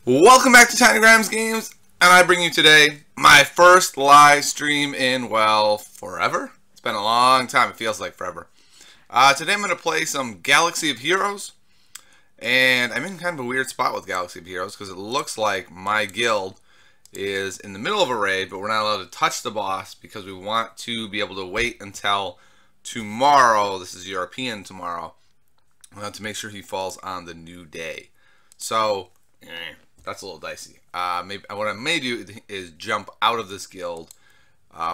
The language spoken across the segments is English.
Welcome back to Tinygrams Games, and I bring you today my first live stream in, well, forever? It's been a long time, it feels like forever. Today I'm going to play some Galaxy of Heroes, and I'm in kind of a weird spot with Galaxy of Heroes because it looks like my guild is in the middle of a raid, but we're not allowed to touch the boss because we want to be able to wait until tomorrow. This is European tomorrow. We have to make sure he falls on the new day. So, that's a little dicey. Maybe what I may do is jump out of this guild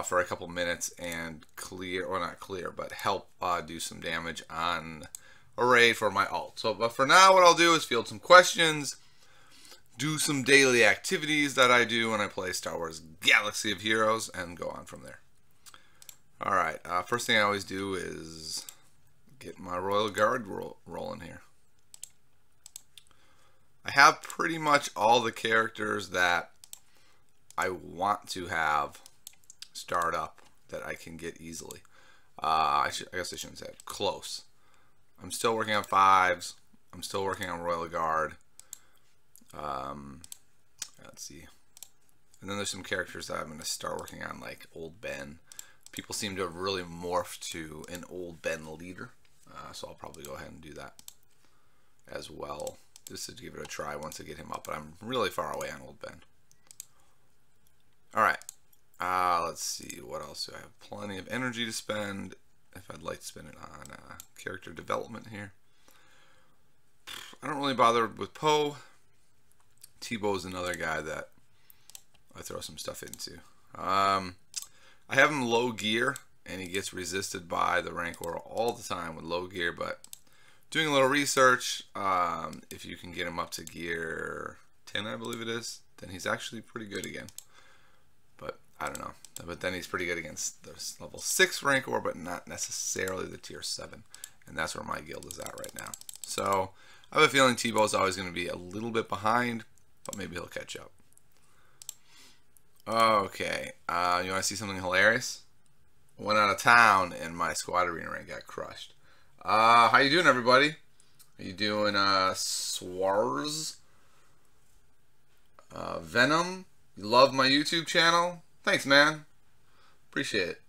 for a couple minutes and clear, or not clear, but help do some damage on a raid for my ult. So, but for now, what I'll do is field some questions, do some daily activities that I do when I play Star Wars Galaxy of Heroes, and go on from there. Alright, first thing I always do is get my Royal Guard rolling here. I have pretty much all the characters that I want to have start up that I can get easily. I guess I shouldn't say it. Close. I'm still working on 5s. I'm still working on Royal Guard. Let's see. And then there's some characters that I'm going to start working on, like Old Ben. People seem to have really morphed to an Old Ben leader. So I'll probably go ahead and do that as well, just to give it a try once I get him up. But I'm really far away on Old Ben. Alright. Let's see. What else do I have? Plenty of energy to spend. If I'd like to spend it on character development here. I don't really bother with Poe. Tebow's another guy that I throw some stuff into. I have him low gear, and he gets resisted by the Rancor all the time with low gear, but doing a little research, if you can get him up to gear 10, I believe it is, then he's actually pretty good again. But I don't know. But then he's pretty good against the level 6 Rancor, but not necessarily the tier 7. And that's where my guild is at right now. So I have a feeling Tebow's always going to be a little bit behind, but maybe he'll catch up. Okay, you want to see something hilarious? Went out of town and my squad arena rank got crushed. How you doing, everybody? Are you doing Swars? Venom? You love my YouTube channel? Thanks, man. Appreciate it.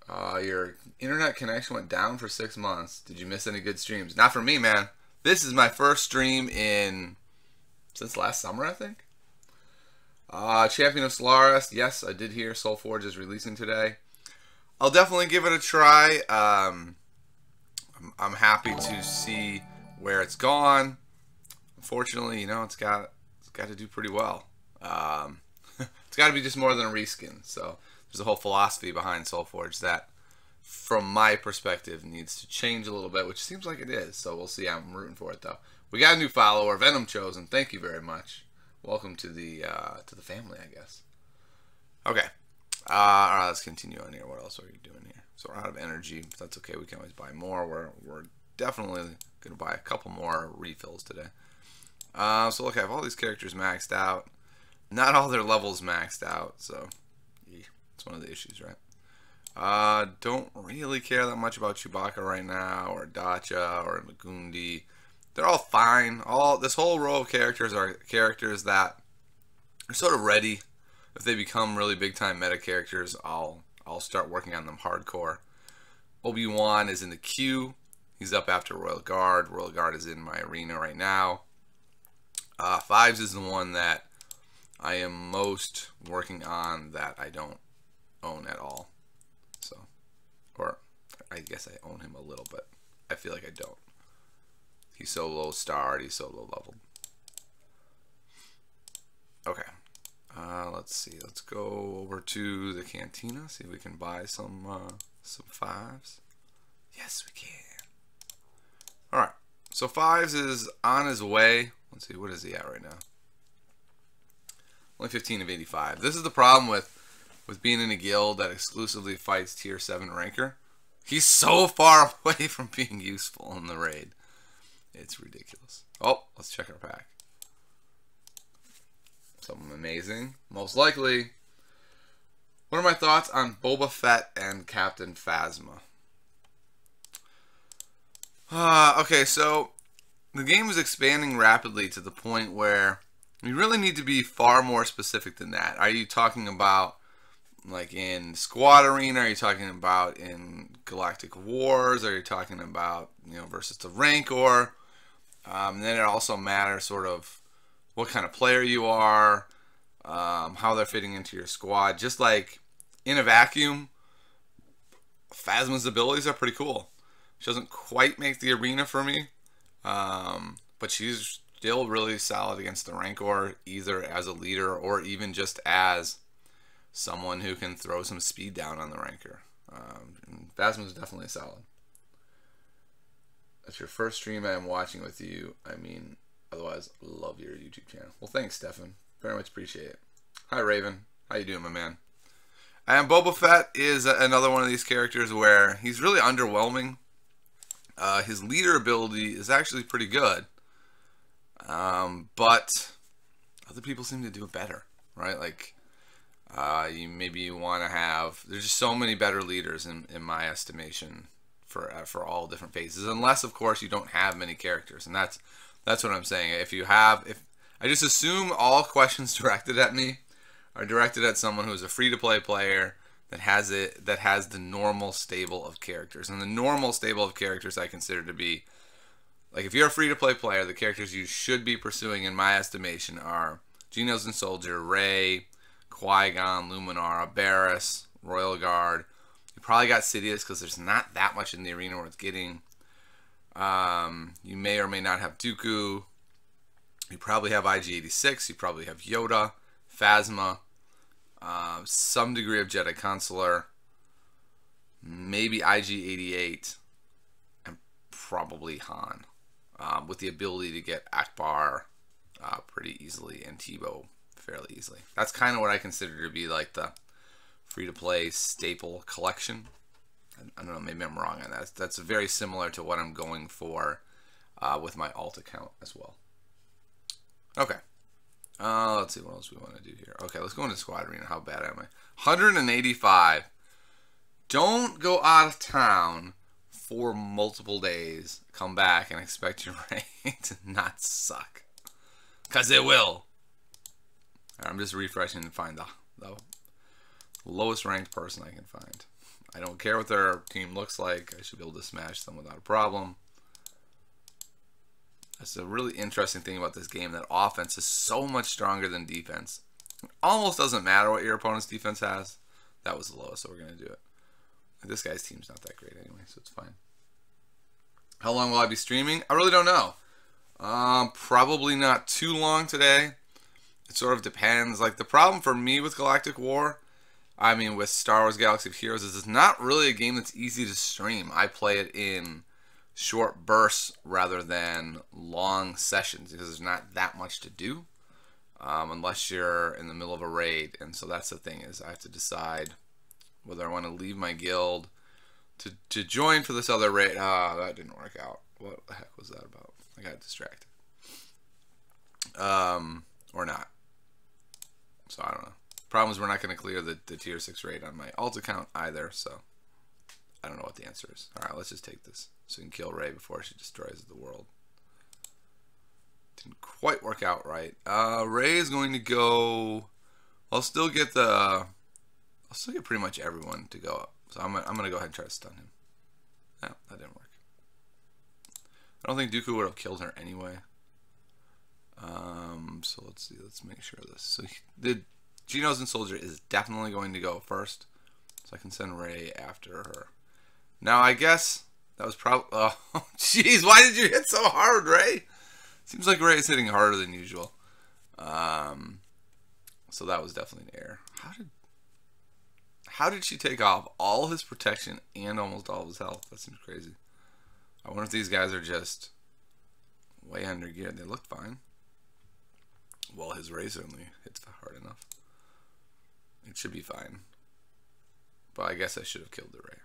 Your internet connection went down for 6 months. Did you miss any good streams? Not for me, man. This is my first stream since last summer, I think. Champion of Solaris. Yes, I did hear Soulforge is releasing today. I'll definitely give it a try. I'm happy to see where it's gone. Unfortunately, you know, it's got to do pretty well. It's got to be just more than a reskin. So there's a whole philosophy behind Soulforge that, from my perspective, needs to change a little bit, which seems like it is. So we'll see. I'm rooting for it, though. We got a new follower, Venom Chosen. Thank you very much. Welcome to the family, I guess. Okay. All right, let's continue on here. What else are you doing here? So we're out of energy. That's okay. We can always buy more. We're definitely going to buy a couple more refills today. So look, I have all these characters maxed out. Not all their levels maxed out, so it's one of the issues, right? Don't really care that much about Chewbacca right now, or Dacha, or Magundi. They're all fine. This whole row of characters are characters that are sort of ready. If they become really big time meta characters, I'll start working on them hardcore. Obi-Wan is in the queue. He's up after Royal Guard. Royal Guard is in my arena right now. 5s is the one that I am most working on that I don't own at all. So, or I guess I own him a little, but I feel like I don't. He's so low starred, he's so low leveled. Okay. Let's see. Let's go over to the cantina. See if we can buy some 5s. Yes, we can. All right. So 5s is on his way. Let's see. What is he at right now? Only 15 of 85. This is the problem with being in a guild that exclusively fights tier 7 ranker. He's so far away from being useful in the raid. It's ridiculous. Oh, let's check our pack. Something amazing. Most likely. What are my thoughts on Boba Fett and Captain Phasma? Okay, so the game is expanding rapidly to the point where You really need to be far more specific than that. Are you talking about like in Squad Arena? Are you talking about in Galactic Wars? Are you talking about, versus the Rancor? Then it also matters sort of what kind of player you are, how they're fitting into your squad. Just like in a vacuum, Phasma's abilities are pretty cool. She doesn't quite make the arena for me, but she's still really solid against the Rancor, either as a leader or even just as someone who can throw some speed down on the Rancor. Phasma's definitely solid. That's your first stream I am watching with you. Otherwise, love your YouTube channel. Well, thanks, Stefan. Very much appreciate it. Hi, Raven. How you doing, my man? And Boba Fett is another one of these characters where he's really underwhelming. His leader ability is actually pretty good. But other people seem to do it better, right? Like, you want to have... There's just so many better leaders in my estimation for all different phases, unless, of course, you don't have many characters, and that's what I'm saying. If I just assume all questions directed at me are directed at someone who is a free-to-play player that has the normal stable of characters, and the normal stable of characters I consider to be, like, if you're a free-to-play player, the characters you should be pursuing, in my estimation, are Geonosis Soldier, Rey, Qui-Gon, Luminara, Barriss, Royal Guard. You probably got Sidious because there's not that much in the arena where it's getting. You may or may not have Dooku. You probably have IG-86. You probably have Yoda, Phasma, some degree of Jedi Consular, maybe IG-88, and probably Han, with the ability to get Akbar pretty easily and Tebow fairly easily. That's kind of what I consider to be like the free-to-play staple collection. I don't know, maybe I'm wrong on that. That's very similar to what I'm going for with my alt account as well. Okay. Let's see what else we want to do here. Okay, let's go into Squad Arena. How bad am I? 185. Don't go out of town for multiple days. Come back and expect your rank to not suck. Because it will. I'm just refreshing to find the lowest ranked person I can find. I don't care what their team looks like. I should be able to smash them without a problem. That's a really interesting thing about this game, that offense is so much stronger than defense. It almost doesn't matter what your opponent's defense has. That was the lowest, so we're going to do it. This guy's team's not that great anyway, so it's fine. How long will I be streaming? I really don't know. Probably not too long today. It sort of depends. Like, the problem for me with Galactic War, with Star Wars Galaxy of Heroes, is it's not really a game that's easy to stream. I play it in short bursts rather than long sessions because there's not that much to do unless you're in the middle of a raid. And so that's the thing, is I have to decide whether I want to leave my guild to join for this other raid. That didn't work out. What the heck was that about? I got distracted. Or not. So I don't know. Problem is we're not going to clear the tier 6 raid on my alt account either, so I don't know what the answer is. Alright, let's just take this so we can kill Rey before she destroys the world. Didn't quite work out right. Rey is going to go... I'll still get pretty much everyone to go up. So I'm going to go ahead and try to stun him. No, that didn't work. I don't think Dooku would have killed her anyway. So let's see. Let's make sure of this. So the Geonosis Soldier is definitely going to go first. So I can send Rey after her. Now, I guess that was probably... Oh, jeez. Why did you hit so hard, Rey? Seems like Rey is hitting harder than usual. So that was definitely an error. How did she take off all his protection and almost all of his health? That seems crazy. I wonder if these guys are just way under geared. They look fine. Well, his Rey certainly hits hard enough. It should be fine. But I guess I should have killed the Rey.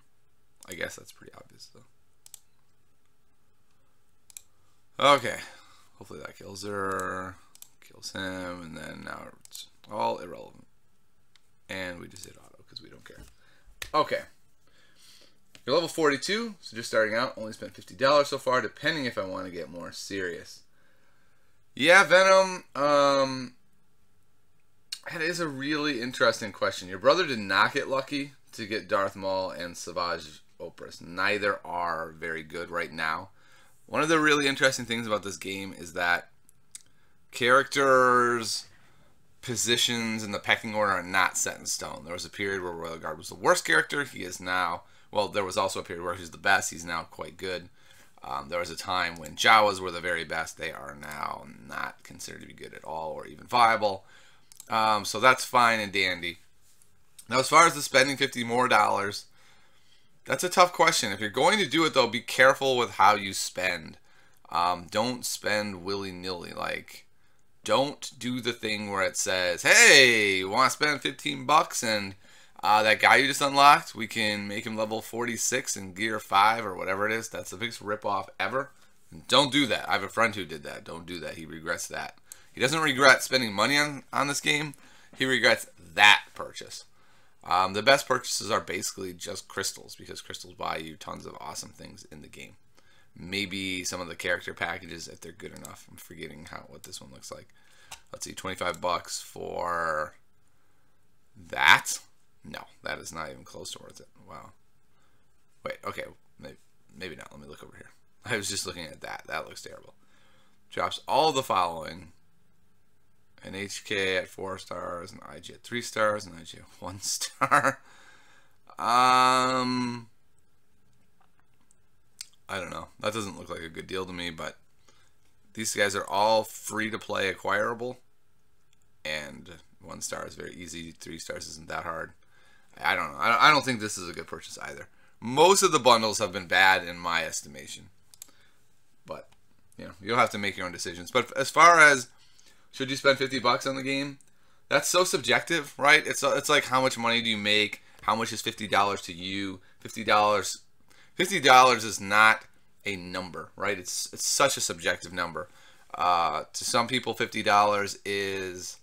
I guess that's pretty obvious, though. Okay. Hopefully that kills her. Kills him. And then now it's all irrelevant. And we just hit auto because we don't care. Okay. You're level 42, so just starting out. Only spent $50 so far, depending if I want to get more serious. Yeah, Venom. That is a really interesting question. Your brother did not get lucky to get Darth Maul and Savage Opress. Neither are very good right now. One of the really interesting things about this game is that characters' positions in the pecking order are not set in stone. There was a period where Royal Guard was the worst character. He is now, well, there was also a period where he's the best. He's now quite good. There was a time when Jawas were the very best. They are now not considered to be good at all or even viable. So that's fine and dandy. Now, as far as the spending $50 more, that's a tough question. If you're going to do it, though, be careful with how you spend. Don't spend willy-nilly. Like, don't do the thing where it says, hey, you want to spend 15 bucks and that guy you just unlocked, we can make him level 46 in gear 5 or whatever it is. That's the biggest ripoff ever. Don't do that. I have a friend who did that. Don't do that. He regrets that. He doesn't regret spending money on this game. He regrets that purchase. The best purchases are basically just crystals, because crystals buy you tons of awesome things in the game. Maybe some of the character packages if they're good enough. I'm forgetting what this one looks like. Let's see, 25 bucks for that. No, that is not even close towards it. Wow. Wait, okay, maybe not. Let me look over here. I was just looking at that. That looks terrible. Drops all the following. An HK at 4 stars, an IG at 3 stars, an IG at 1 star. I don't know. That doesn't look like a good deal to me, but these guys are all free to play acquirable. And 1 star is very easy. 3 stars isn't that hard. I don't know. I don't think this is a good purchase either. Most of the bundles have been bad in my estimation. But, you know, you'll have to make your own decisions. But as far as should you spend 50 bucks on the game, that's so subjective, right? It's like, how much money do you make? How much is $50 to you? $50 is not a number, right? It's such a subjective number. To some people, $50 is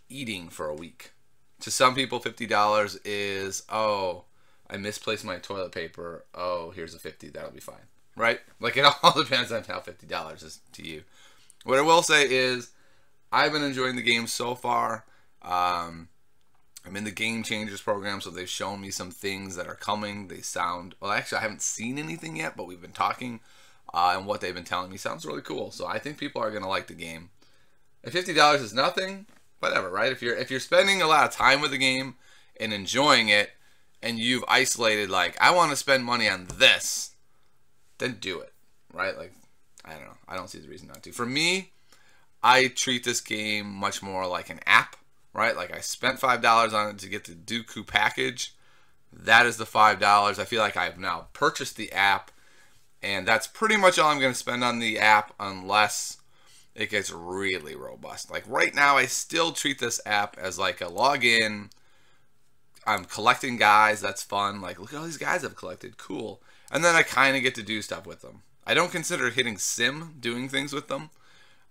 eating for a week. To some people, $50 is, oh, I misplaced my toilet paper. Oh, here's a 50. That'll be fine, right? Like, it all depends on how $50 is to you. What I will say is, I've been enjoying the game so far. I'm in the Game Changers program, so they've shown me some things that are coming. They sound, well, actually, I haven't seen anything yet, but we've been talking, and what they've been telling me sounds really cool. So I think people are going to like the game. If $50 is nothing, whatever, right? If you're spending a lot of time with the game and enjoying it, and you've isolated, like, I want to spend money on this, then do it, right? Like, I don't know. I don't see the reason not to. For me, I treat this game much more like an app, right? Like, I spent $5 on it to get the Dooku package. That is the $5. I feel like I've now purchased the app, and that's pretty much all I'm going to spend on the app unless it gets really robust. Like, right now, I still treat this app as like a login. I'm collecting guys. That's fun. Like, look at all these guys I've collected. Cool. And then I kind of get to do stuff with them. I don't consider hitting sim doing things with them.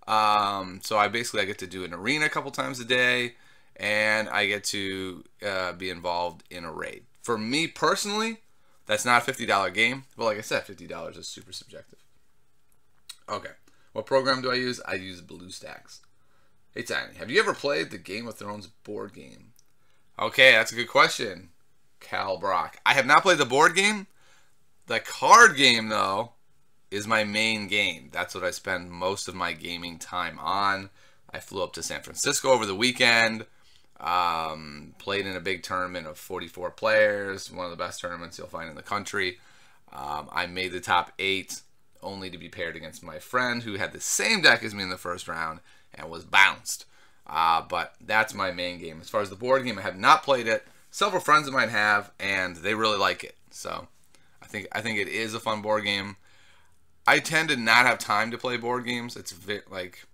So I get to do an arena a couple times a day, and I get to be involved in a raid. For me personally, that's not a $50 game. But like I said, $50 is super subjective. Okay. What program do I use? I use BlueStacks. Hey, Tiny, have you ever played the Game of Thrones board game? Okay, that's a good question, Cal Brock. I have not played the board game. The card game, though, is my main game. That's what I spend most of my gaming time on. I flew up to San Francisco over the weekend, played in a big tournament of 44 players, one of the best tournaments you'll find in the country. I made the top 8, only to be paired against my friend who had the same deck as me in the first round and was bounced. But that's my main game. As far as the board game, I have not played it. Several friends of mine have, and they really like it. So I think it is a fun board game. I tend to not have time to play board games. It's like,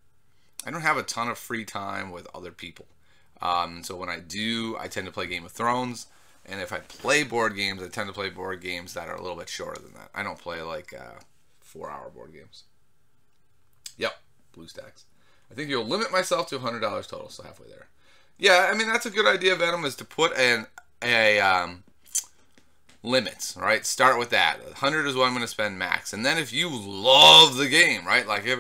I don't have a ton of free time with other people. So when I do, I tend to play Game of Thrones. And if I play board games, I tend to play board games that are a little bit shorter than that. I don't play like 4-hour board games. Yep, BlueStacks. I think you'll limit myself to $100 total, so halfway there. Yeah, I mean, that's a good idea, Venom, is to put limits, right? Start with that. 100 is what I'm going to spend max. And then if you love the game, right? Like if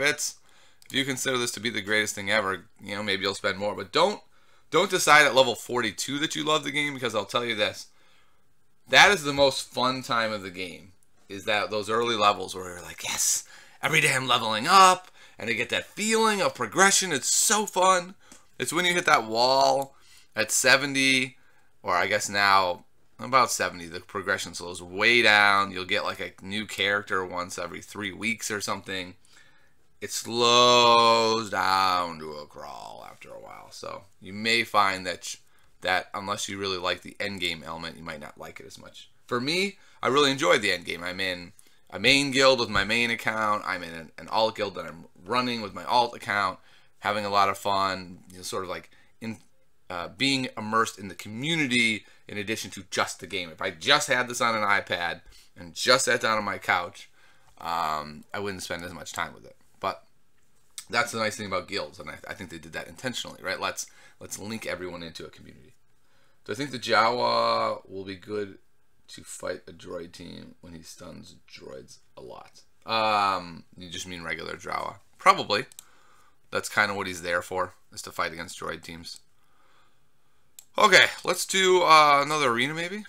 if you consider this to be the greatest thing ever, you know, maybe you'll spend more. But don't decide at level 42 that you love the game, because I'll tell you this. That is the most fun time of the game. Is that those early levels where you're like, yes, every day I'm leveling up, and I get that feeling of progression. It's so fun. It's when you hit that wall at 70, or I guess now about 70, the progression slows way down. You'll get like a new character once every 3 weeks or something. It slows down to a crawl after a while. So you may find that unless you really like the end game element, you might not like it as much. For me, I really enjoyed the end game. I'm in a main guild with my main account. I'm in an alt guild that I'm running with my alt account, having a lot of fun. You know, sort of like in being immersed in the community in addition to just the game. If I just had this on an iPad and just sat down on my couch, I wouldn't spend as much time with it. But that's the nice thing about guilds, and I think they did that intentionally, right? Let's link everyone into a community. Do I think the Jawa will be good to fight a droid team when he stuns droids a lot? You just mean regular Jawa? Probably. That's kind of what he's there for, is to fight against droid teams. Okay, let's do another arena maybe?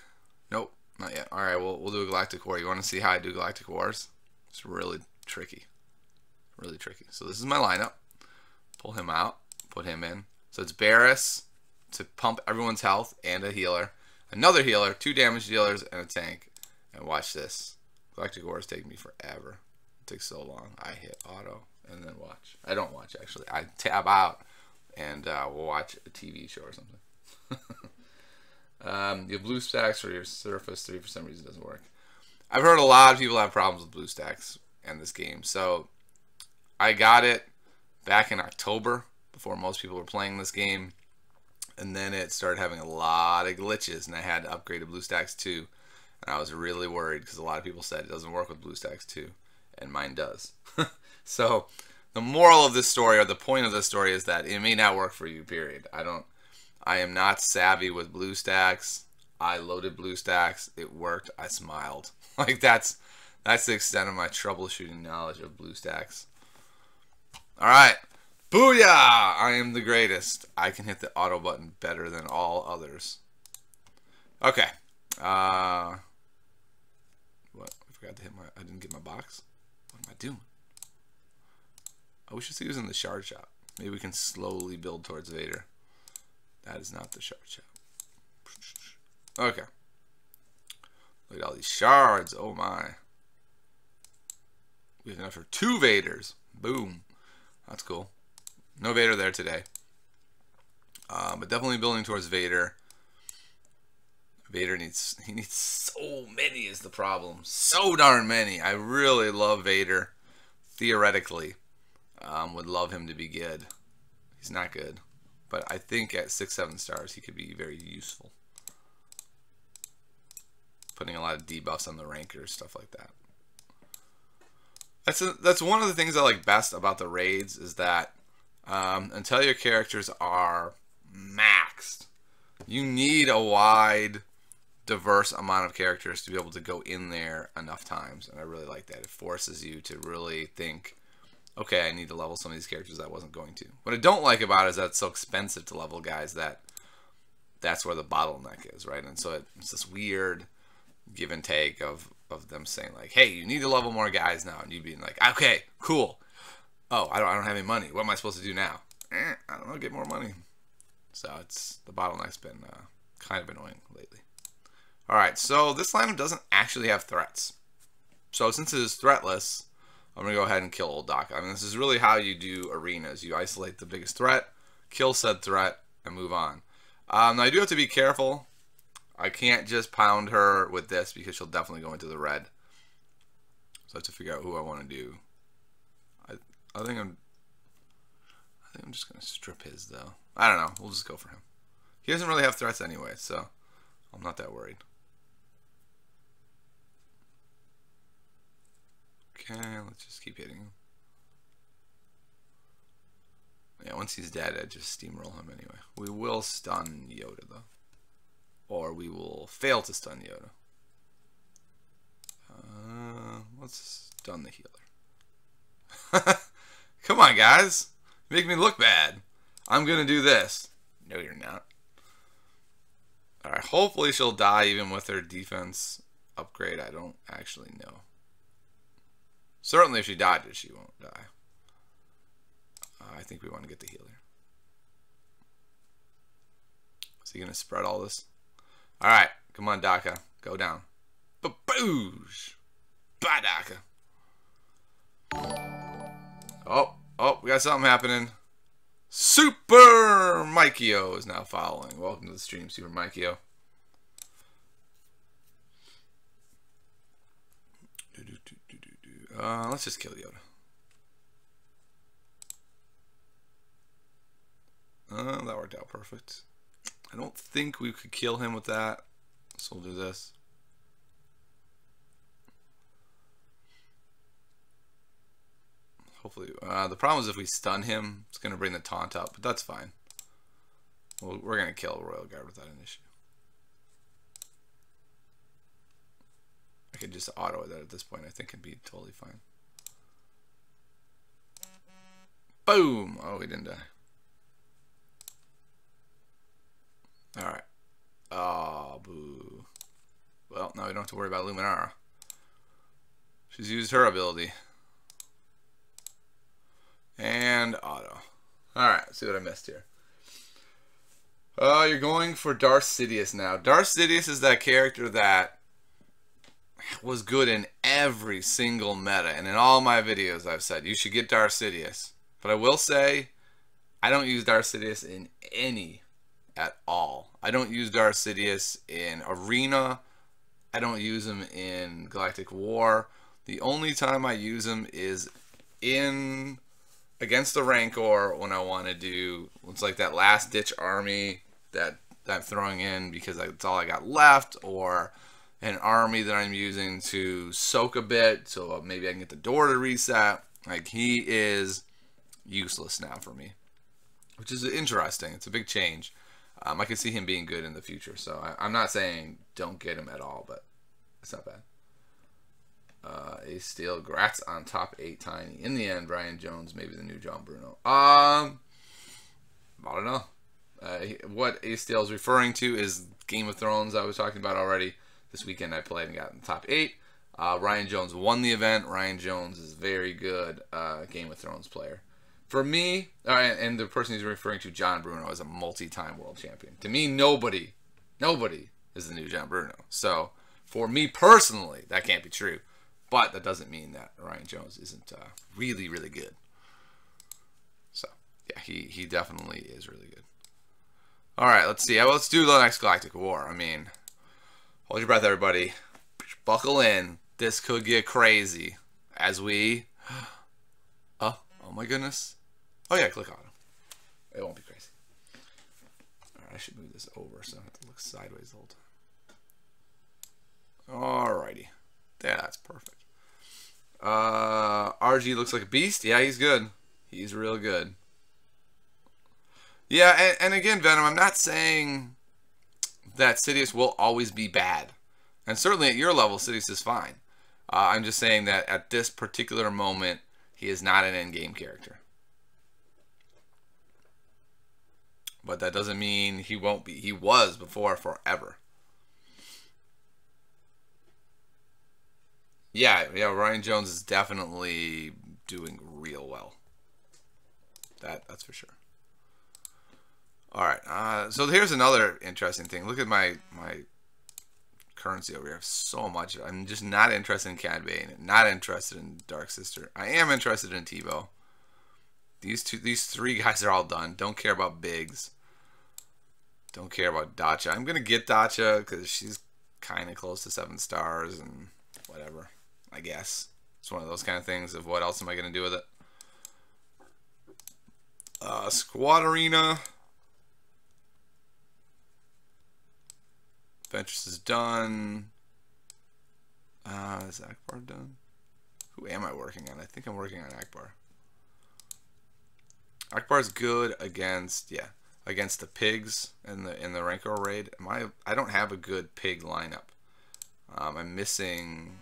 Nope, not yet. All right, we'll do a Galactic War. You want to see how I do Galactic Wars? It's really tricky. Really tricky. So this is my lineup. Pull him out. Put him in. So it's Barris to pump everyone's health and a healer. Another healer, 2 damage dealers, and a tank. And watch this. Galactic Wars take me forever. It takes so long. I hit auto and then watch. I don't watch, actually. I tab out and we'll watch a TV show or something. You have blue stacks for your Surface 3 for some reason doesn't work. I've heard a lot of people have problems with blue stacks in this game. So I got it back in October before most people were playing this game. And then it started having a lot of glitches, and I had to upgrade to BlueStacks 2. And I was really worried because a lot of people said it doesn't work with BlueStacks 2, and mine does. So the moral of this story, or the point of this story, is that it may not work for you, period. I am not savvy with BlueStacks. I loaded BlueStacks. It worked. I smiled. Like that's the extent of my troubleshooting knowledge of BlueStacks. All right. Booyah! I am the greatest. I can hit the auto button better than all others. Okay. What? I forgot to hit I didn't get my box. What am I doing? Oh, we should see who's in the shard shop. Maybe we can slowly build towards Vader. That is not the shard shop. Okay. Look at all these shards. Oh my. We have enough for 2 Vaders. Boom. That's cool. No Vader there today. But definitely building towards Vader. Vader needs so many is the problem. So darn many. I really love Vader. Theoretically. Would love him to be good. He's not good. But I think at 6-7 stars he could be very useful. Putting a lot of debuffs on the rankers, stuff like that. That's one of the things I like best about the raids, is that until your characters are maxed, you need a wide, diverse amount of characters to be able to go in there enough times. And I really like that. It forces you to really think, okay, I need to level some of these characters I wasn't going to. What I don't like about it is that it's so expensive to level guys that's where the bottleneck is, right? And so it's this weird give and take of them saying like, hey, you need to level more guys now, and you being like, okay, cool. Oh, I don't have any money. What am I supposed to do now? I don't know, get more money. So the bottleneck's been kind of annoying lately. All right, so this lineup doesn't actually have threats. So since it is threatless, I'm gonna go ahead and kill Old Doc. I mean, this is really how you do arenas. You isolate the biggest threat, kill said threat, and move on. Now I do have to be careful. I can't just pound her with this because she'll definitely go into the red. So I have to figure out who I want to do. I think I'm just gonna strip his though. I don't know. We'll just go for him. He doesn't really have threats anyway, so I'm not that worried. Okay, let's just keep hitting him. Yeah, once he's dead, I just steamroll him anyway. We will stun Yoda though. Or we will fail to stun Yoda. Let's stun the healer. Come on, guys. Make me look bad. I'm going to do this. No, you're not. Alright, hopefully she'll die even with her defense upgrade. I don't actually know. Certainly if she dodges, she won't die. I think we want to get the healer. Is he going to spread all this? Alright, come on, Daka. Go down. Baboosh! Bye, Daka. Oh, we got something happening. Super Mikio is now following. Welcome to the stream, Super Mikio. Let's just kill Yoda. That worked out perfect. I don't think we could kill him with that, so we'll do this. Hopefully, the problem is if we stun him, it's going to bring the taunt up, but that's fine. Well, we're going to kill Royal Guard without an issue. I could just auto that at this point. I think it'd be totally fine. Boom! Oh, we didn't die. Alright. Oh, boo. Well, now we don't have to worry about Luminara. She's used her ability. And auto. Alright, let's see what I missed here. You're going for Darth Sidious now. Darth Sidious is that character that was good in every single meta. And in all my videos I've said, you should get Darth Sidious. But I will say, I don't use Darth Sidious in any at all. I don't use Darth Sidious in Arena. I don't use him in Galactic War. The only time I use him is in against the Rancor when I want to do, it's like that last ditch army that I'm throwing in because that's all I got left, or an army that I'm using to soak a bit so maybe I can get the door to reset. Like, he is useless now for me, which is interesting. It's a big change. I can see him being good in the future, so I'm not saying don't get him at all, but it's not bad. Ace Steel, Gratz on top 8 Tiny. In the end, Ryan Jones, maybe the new John Bruno. I don't know. What Ace Steel is referring to is Game of Thrones I was talking about already. This weekend I played and got in the top 8. Ryan Jones won the event. Ryan Jones is very good Game of Thrones player. For me, and the person he's referring to, John Bruno, is a multi-time world champion. To me, nobody is the new John Bruno. So, for me personally, that can't be true. But that doesn't mean that Ryan Jones isn't really, really good. So, yeah, he definitely is really good. All right, let's see. Let's do the next Galactic War. I mean, hold your breath, everybody. Buckle in. This could get crazy as we... Oh my goodness. Oh, yeah, click on him. It won't be crazy. All right, I should move this over so I don't have to look sideways the whole time. All righty. Yeah, that's perfect. RG looks like a beast. Yeah, he's good. He's real good. Yeah, and again, Venom, I'm not saying that Sidious will always be bad. And certainly at your level, Sidious is fine. I'm just saying that at this particular moment, he is not an endgame character. But that doesn't mean he won't be. He was before forever. Yeah, Ryan Jones is definitely doing real well. That's for sure. All right, so here's another interesting thing. Look at my currency over here. I have so much. I'm just not interested in Cad Bane, not interested in Dark Sister. I am interested in Tebow. These 3 guys are all done. Don't care about Biggs. Don't care about Dacha. I'm gonna get Dacha because she's kind of close to 7 stars and whatever. I guess it's one of those kind of things of what else am I gonna do with it. Squad Arena. Ventress is done. Is Akbar done? Who am I working on? I think I'm working on Akbar. Akbar's good against against the pigs in the Rancor raid. I don't have a good pig lineup. I'm missing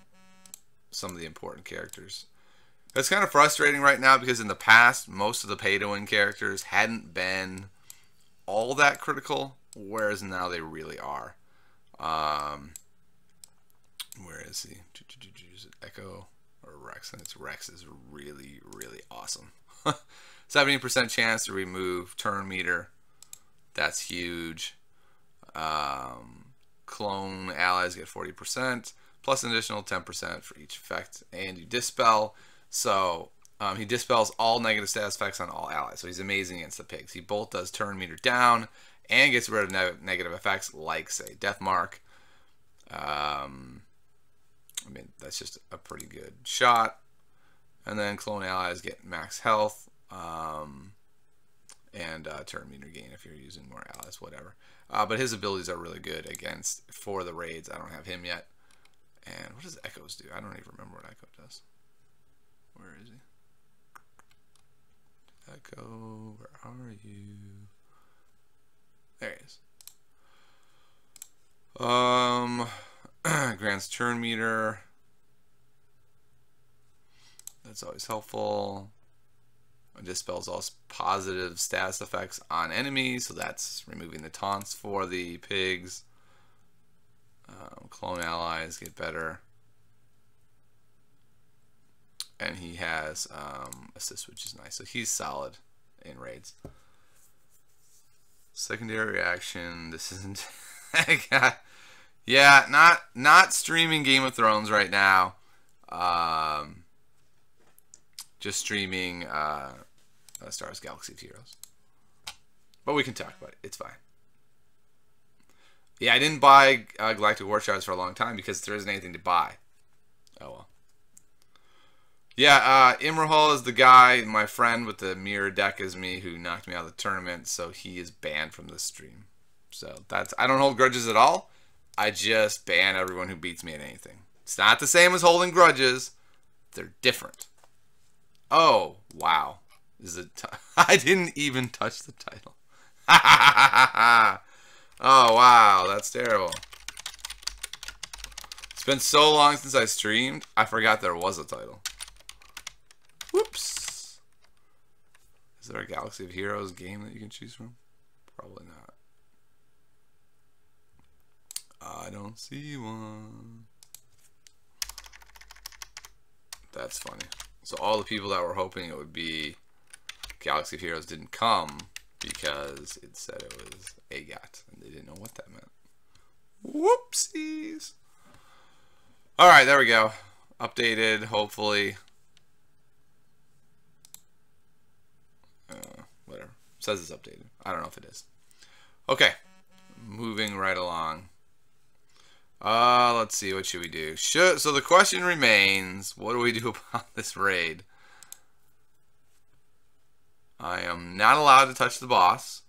some of the important characters. It's kind of frustrating right now because in the past, most of the pay-to-win characters hadn't been all that critical, whereas now they really are. Where is he? Is it Echo or Rex? And it's Rex is really, really awesome. 17% chance to remove turn meter. That's huge. Clone allies get 40%, plus an additional 10% for each effect. And you dispel. So he dispels all negative status effects on all allies. So he's amazing against the pigs. He both does turn meter down and gets rid of negative effects like, say, Death Mark. I mean, that's just a pretty good shot. And then clone allies get max health and turn meter gain if you're using more allies, whatever. But his abilities are really good for the raids. I don't have him yet. And what does Echoes do? I don't even remember what Echo does. Where is he? Echo, where are you? There he is. Grants turn meter. That's always helpful. It dispels all positive status effects on enemies, so that's removing the taunts for the pigs. Clone allies get better. And he has assist, which is nice. So he's solid in raids. Secondary reaction. This isn't... yeah, not streaming Game of Thrones right now. Just streaming Star Wars Galaxy of Heroes. But we can talk about it. It's fine. Yeah, I didn't buy Galactic War Shards for a long time because there isn't anything to buy. Oh well. Yeah, Imrahul is the guy, my friend with the mirror deck as me, who knocked me out of the tournament, so he is banned from the stream. So that's, I don't hold grudges at all. I just ban everyone who beats me at anything. It's not the same as holding grudges. They're different. Oh, wow. I didn't even touch the title. Oh, wow. That's terrible. It's been so long since I streamed, I forgot there was a title. Whoops. Is there a Galaxy of Heroes game that you can choose from? Probably not. I don't see one. That's funny. So all the people that were hoping it would be Galaxy of Heroes didn't come because it said it was AGAT, and they didn't know what that meant. Whoopsies. Alright, there we go. Updated, hopefully. Whatever. It says it's updated. I don't know if it is. Okay. Moving right along. Let's see. What should we do? So the question remains, what do we do about this raid? I am not allowed to touch the boss.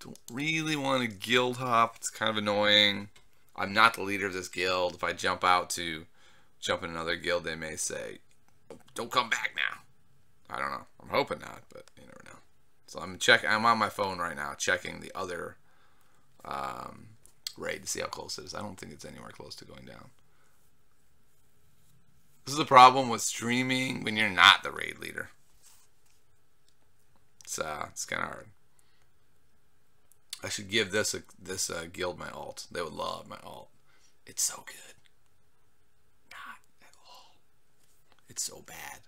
Don't really want to guild hop. It's kind of annoying. I'm not the leader of this guild. If I jump in another guild, they may say, don't come back now. I don't know. I'm hoping not, but you never know. So I'm on my phone right now checking the other raid to see how close it is. I don't think it's anywhere close to going down. This is the problem with streaming when you're not the raid leader. It's kind of hard. I should give this guild my alt. They would love my alt. It's so good. Not at all. It's so bad.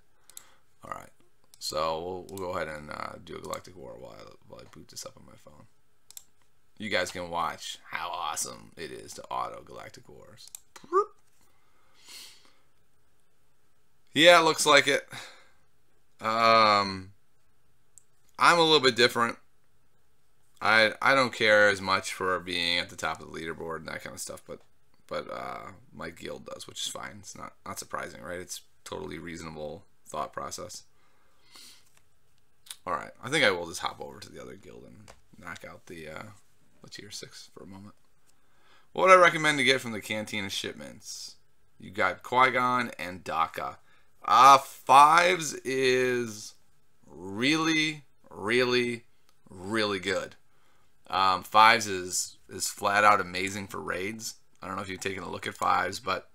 All right. So we'll go ahead and do a Galactic War while I boot this up on my phone. You guys can watch how awesome it is to auto Galactic Wars. Yeah, it looks like it. I'm a little bit different. I don't care as much for being at the top of the leaderboard and that kind of stuff, but my guild does, which is fine. It's not surprising, right? It's totally reasonable thought process. All right, I think I will just hop over to the other guild and knock out the tier 6 for a moment. What would I recommend to get from the Cantina shipments? You got Qui-Gon and Daka. Fives is really, really, really good. Fives is flat out amazing for raids. I don't know if you've taken a look at Fives, but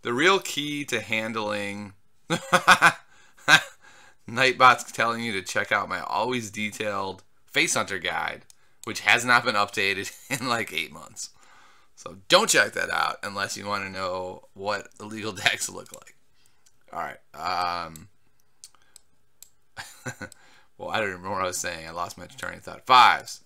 The real key to handling Nightbot's telling you to check out my always detailed Face Hunter guide, which has not been updated in like 8 months. So don't check that out unless you want to know what illegal decks look like. All right. Well, I don't remember what I was saying. I lost my train of thought. Fives.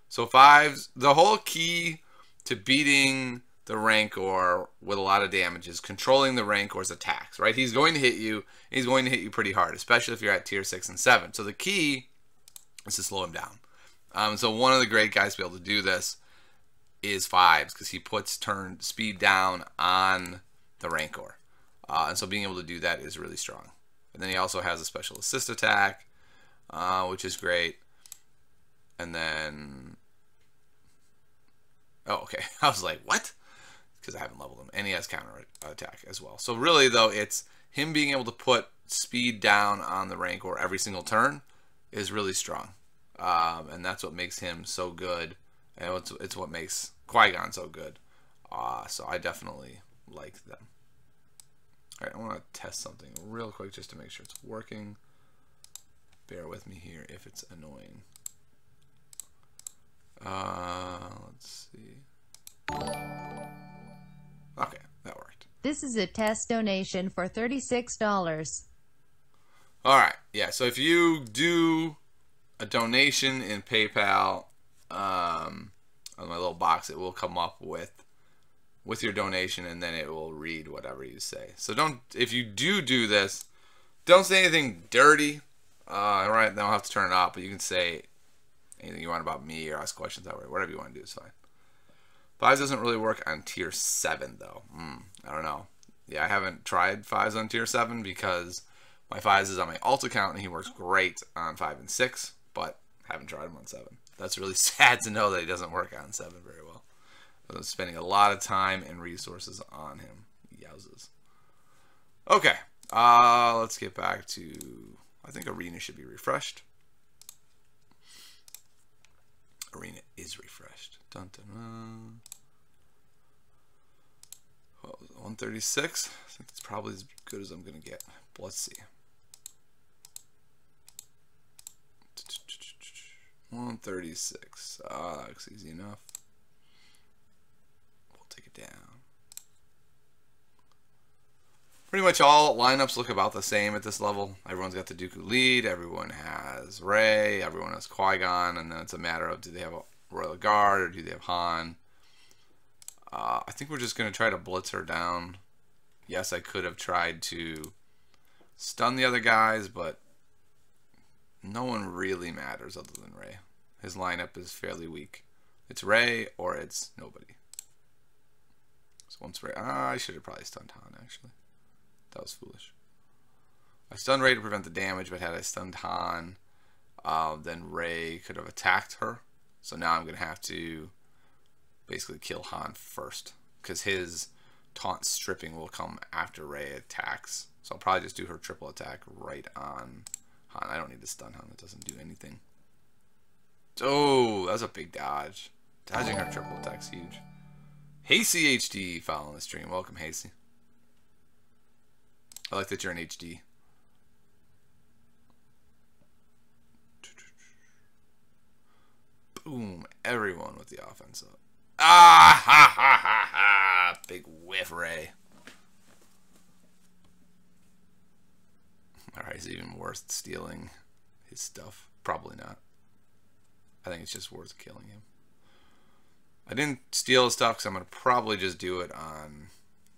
So fives, the whole key to beating the Rancor with a lot of damage is controlling the Rancor's attacks, right? He's going to hit you. He's going to hit you pretty hard, especially if you're at tier 6 and 7. So the key is to slow him down. So one of the great guys to be able to do this is fives, because he puts turn speed down on the Rancor. And so being able to do that is really strong. And then he also has a special assist attack, which is great. And then... Oh, okay. I was like, what? Because I haven't leveled him. And he has counter attack as well. So really, though, it's him being able to put speed down on the Rancor every single turn is really strong. And that's what makes him so good. And it's what makes Qui-Gon so good. So I definitely like them. All right, I want to test something real quick just to make sure it's working. Bear with me here if it's annoying. Let's see. Okay, that worked. This is a test donation for $36. All right, yeah. So if you do a donation in PayPal, on my little box, it will come up with your donation, and then it will read whatever you say. So if you do this, don't say anything dirty. All right, don't have to turn it off, but you can say anything you want about me or ask questions that way. Whatever you want to do is fine. Fives doesn't really work on tier 7 though. I don't know. Yeah, I haven't tried fives on tier 7 because my fives is on my alt account and he works great on 5 and 6, but haven't tried him on 7. That's really sad to know that he doesn't work on 7 very well. I'm spending a lot of time and resources on him. Yowzes. Okay, let's get back to... I think Arena should be refreshed. Arena is refreshed. Dun, dun, dun. What was it, 136? I think it's probably as good as I'm going to get. But let's see. 136. That looks easy enough. We'll take it down. Pretty much all lineups look about the same at this level. Everyone's got the Dooku lead, everyone has Rey, everyone has Qui-Gon, and then it's a matter of do they have a Royal Guard or do they have Han. I think we're just going to try to blitz her down. Yes, I could have tried to stun the other guys, but no one really matters other than Rey. His lineup is fairly weak. It's Rey or it's nobody. So once Rey... I should have probably stunned Han, actually. That was foolish. I stunned Rey to prevent the damage, but had I stunned Han, then Rey could have attacked her. So now I'm going to have to basically kill Han first, because his taunt stripping will come after Rey attacks. So I'll probably just do her triple attack right on Han. I don't need to stun Han. It doesn't do anything. Oh, that was a big dodge. Dodging her triple attack's huge. Hasty HD following the stream. Welcome, Hasty. I like that you're in HD. Boom. Everyone with the offense up. Ah, ha, ha, ha, ha. Big whiff, Rey. Alright, is it even worth stealing his stuff? Probably not. I think it's just worth killing him. I didn't steal his stuff because I'm going to probably just do it on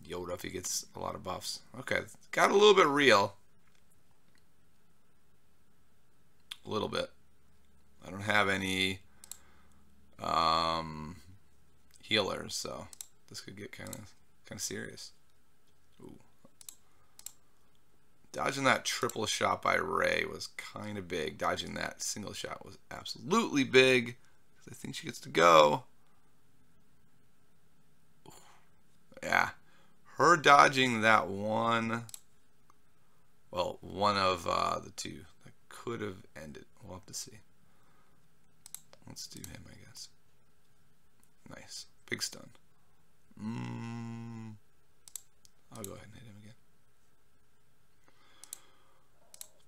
Yoda if he gets a lot of buffs. Okay, got a little bit real. A little bit. I don't have any healers, so this could get kind of serious. Ooh. Dodging that triple shot by Rey was kind of big. Dodging that single shot was absolutely big. I think she gets to go. Ooh. Yeah. Her dodging that one, well, one of the two that could have ended. We'll have to see. Let's do him, I guess. Nice. Big stun. I'll go ahead and hit him again.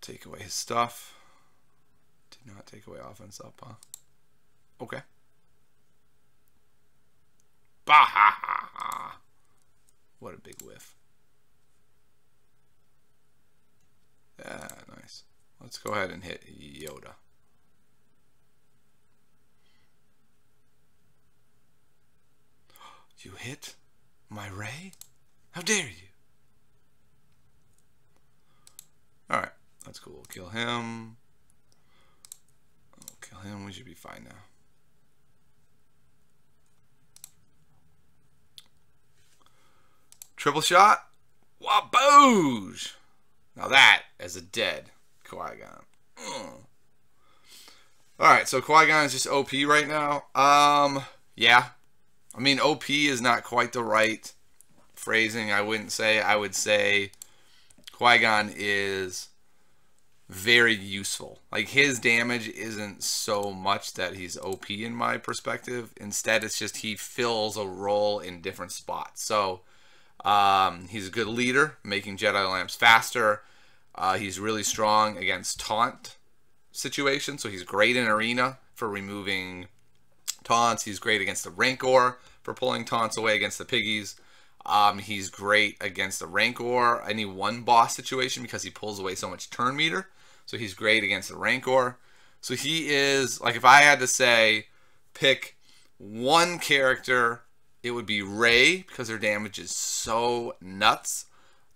Take away his stuff. Did not take away offense up, huh? Okay. Bah! What a big whiff. Yeah, nice. Let's go ahead and hit Yoda. You hit my Ray? How dare you? Alright, that's cool. Kill him. Oh, kill him. We should be fine now. Triple shot. Waboosh! Now that is a dead Qui-Gon. Alright, so Qui-Gon is just OP right now. Yeah. I mean, OP is not quite the right phrasing, I wouldn't say. I would say Qui-Gon is very useful. Like, his damage isn't so much that he's OP in my perspective. Instead, it's just he fills a role in different spots. So, he's a good leader, making Jedi lamps faster. He's really strong against taunt situations, so he's great in arena for removing taunts. He's great against the Rancor for pulling taunts away against the piggies. He's great against the Rancor, any one boss situation, because he pulls away so much turn meter. So he's great against the Rancor. So he is, like, if I had to say, pick one character, it would be Rey, because her damage is so nuts.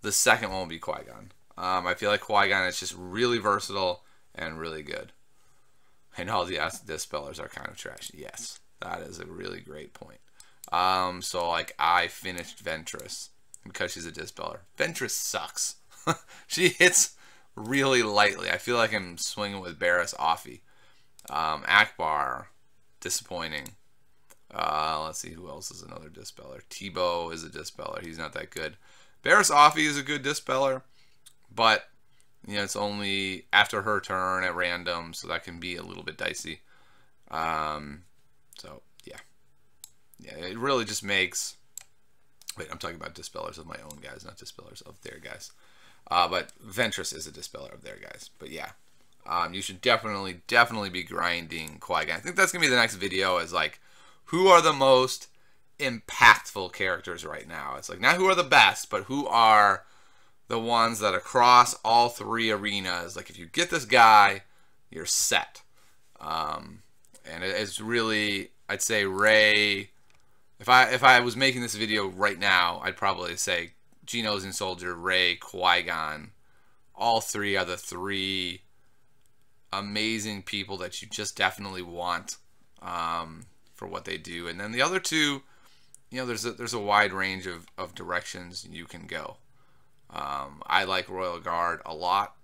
The second one would be Qui-Gon. I feel like Qui-Gon is just really versatile and really good. And all the dispellers are kind of trash. Yes, that is a really great point. So, like, I finished Ventress because she's a dispeller. Ventress sucks. She hits really lightly. I feel like I'm swinging with Barriss Offee. Akbar, disappointing. Let's see who else is another dispeller. Tebow is a dispeller. He's not that good. Barriss Offee is a good dispeller, but you know, it's only after her turn at random, so that can be a little bit dicey. So yeah, it really just makes. Wait, I'm talking about dispellers of my own guys, not dispellers of their guys. But Ventress is a dispeller of their guys. But yeah, you should definitely be grinding Qui-Gon. I think that's gonna be the next video. Is like, who are the most impactful characters right now? It's like, not who are the best, but who are the ones that across all three arenas, like, if you get this guy, you're set. And it's really, I'd say Rey. If I was making this video right now, I'd probably say Geonosis Soldier, Rey, Qui-Gon. All three are the three amazing people that you just definitely want for what they do. And then the other two, you know, there's a wide range of directions you can go. I like Royal Guard a lot.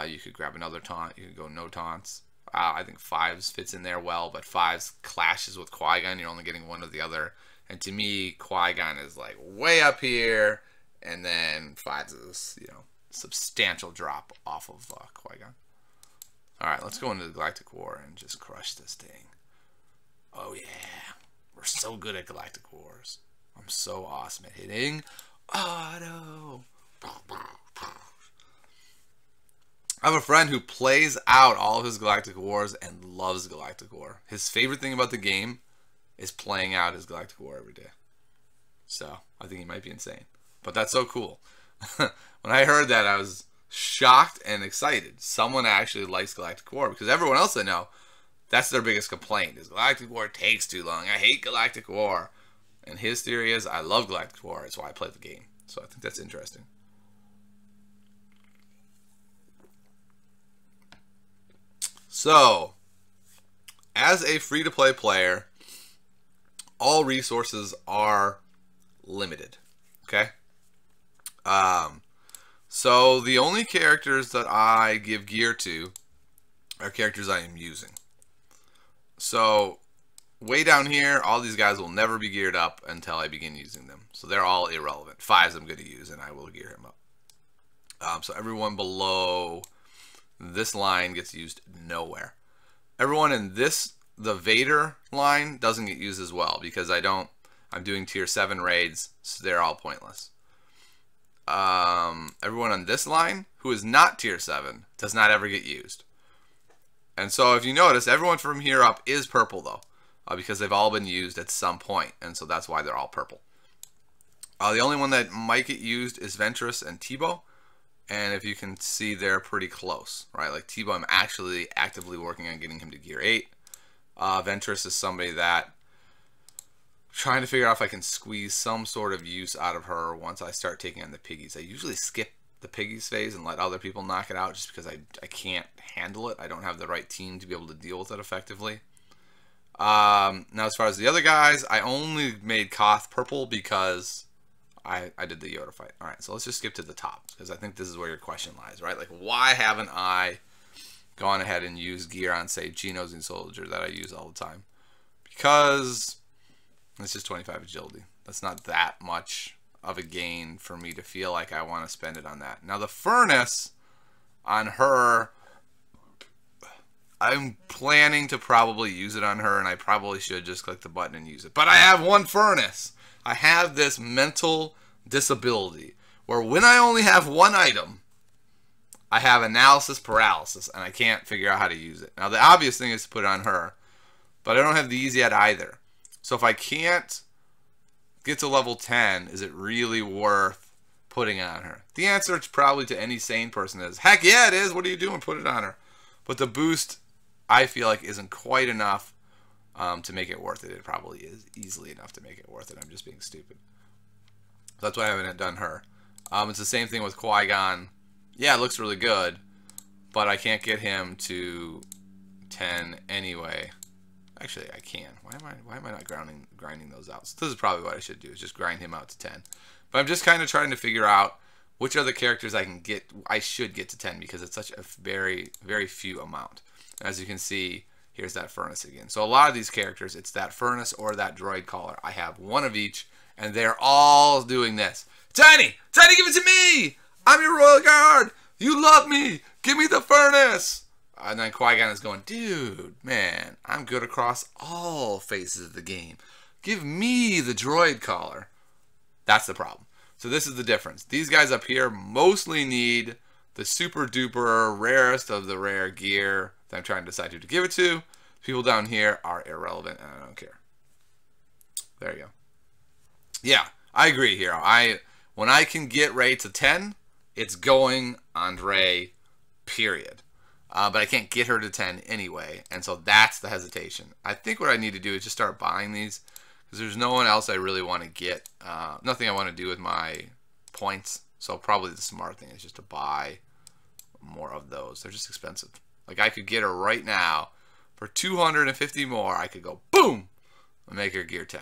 You could grab another taunt. You could go no taunts. I think Fives fits in there well, but Fives clashes with Qui-Gon. You're only getting one or the other. And to me, Qui-Gon is like way up here, and then Fives is, you know, substantial drop off of Qui-Gon. All right, let's go into the Galactic War and just crush this thing. Oh yeah, we're so good at Galactic Wars. I'm so awesome at hitting auto. I have a friend who plays out all of his Galactic Wars and loves Galactic War. His favorite thing about the game is playing out his Galactic War every day. So, I think he might be insane. But that's so cool. When I heard that, I was shocked and excited. Someone actually likes Galactic War, because everyone else I know, that's their biggest complaint, is Galactic War takes too long. I hate Galactic War. And his theory is, I love Galactic War. It's why I play the game. So, I think that's interesting. So, as a free-to-play player, all resources are limited, okay? So the only characters that I give gear to are characters I am using. So, way down here, all these guys will never be geared up until I begin using them. So they're all irrelevant. Fives I'm going to use, and I will gear him up. So everyone below this line gets used nowhere. Everyone in the Vader line doesn't get used as well, because I'm doing tier 7 raids, so they're all pointless. everyone on this line who is not tier 7 does not ever get used. And so if you notice, everyone from here up is purple though, because they've all been used at some point, and so that's why they're all purple. The only one that might get used is Ventress and Tebow, and if you can see, they're pretty close, right? Like Tebow, I'm actually actively working on getting him to gear 8. Ventress is somebody that I'm trying to figure out if I can squeeze some sort of use out of her once I start taking on the piggies. I usually skip the piggies phase and let other people knock it out just because I can't handle it. I don't have the right team to be able to deal with it effectively. Now as far as the other guys, I only made Koth purple because I did the Yoda fight. Alright, so let's just skip to the top, because I think this is where your question lies, right? Like, why haven't I gone ahead and used gear on, say, Genos and Soldier that I use all the time? Because it's just 25 agility. That's not that much of a gain for me to feel like I want to spend it on that. Now, the Furnace on her, I'm planning to probably use it on her, and I probably should just click the button and use it. But I have one Furnace. I have this mental disability where when I only have one item, I have analysis paralysis, and I can't figure out how to use it. Now, the obvious thing is to put it on her, but I don't have these yet either. So if I can't get to level 10, is it really worth putting it on her? The answer is probably to any sane person is, heck yeah, it is. What are you doing? Put it on her. But the boost, I feel like, isn't quite enough to make it worth it. It probably is easily enough to make it worth it. I'm just being stupid. So that's why I haven't done her. It's the same thing with Qui-Gon. Yeah, it looks really good, but I can't get him to 10 anyway. Actually, I can. Why am I not grinding those out? So this is probably what I should do, is just grind him out to 10. But I'm just kind of trying to figure out which other characters I should get to 10, because it's such a very, very few amount. And as you can see, here's that Furnace again. So a lot of these characters, it's that Furnace or that Droid Caller. I have one of each, and they're all doing this. Tiny! Tiny, give it to me! I'm your Royal Guard! You love me! Give me the Furnace! And then Qui-Gon is going, dude, man, I'm good across all phases of the game. Give me the Droid Caller. That's the problem. So this is the difference. These guys up here mostly need the super duper rarest of the rare gear that I'm trying to decide who to give it to. People down here are irrelevant, and I don't care. There you go. Yeah, I agree, Hero. When I can get Rey to 10, it's going on Rey, period. But I can't get her to 10 anyway, and so that's the hesitation. I think what I need to do is just start buying these, because there's no one else I really want to get. Nothing I want to do with my points, so probably the smart thing is just to buy more of those. They're just expensive. Like, I could get her right now for 250 more. I could go boom and make her gear 10.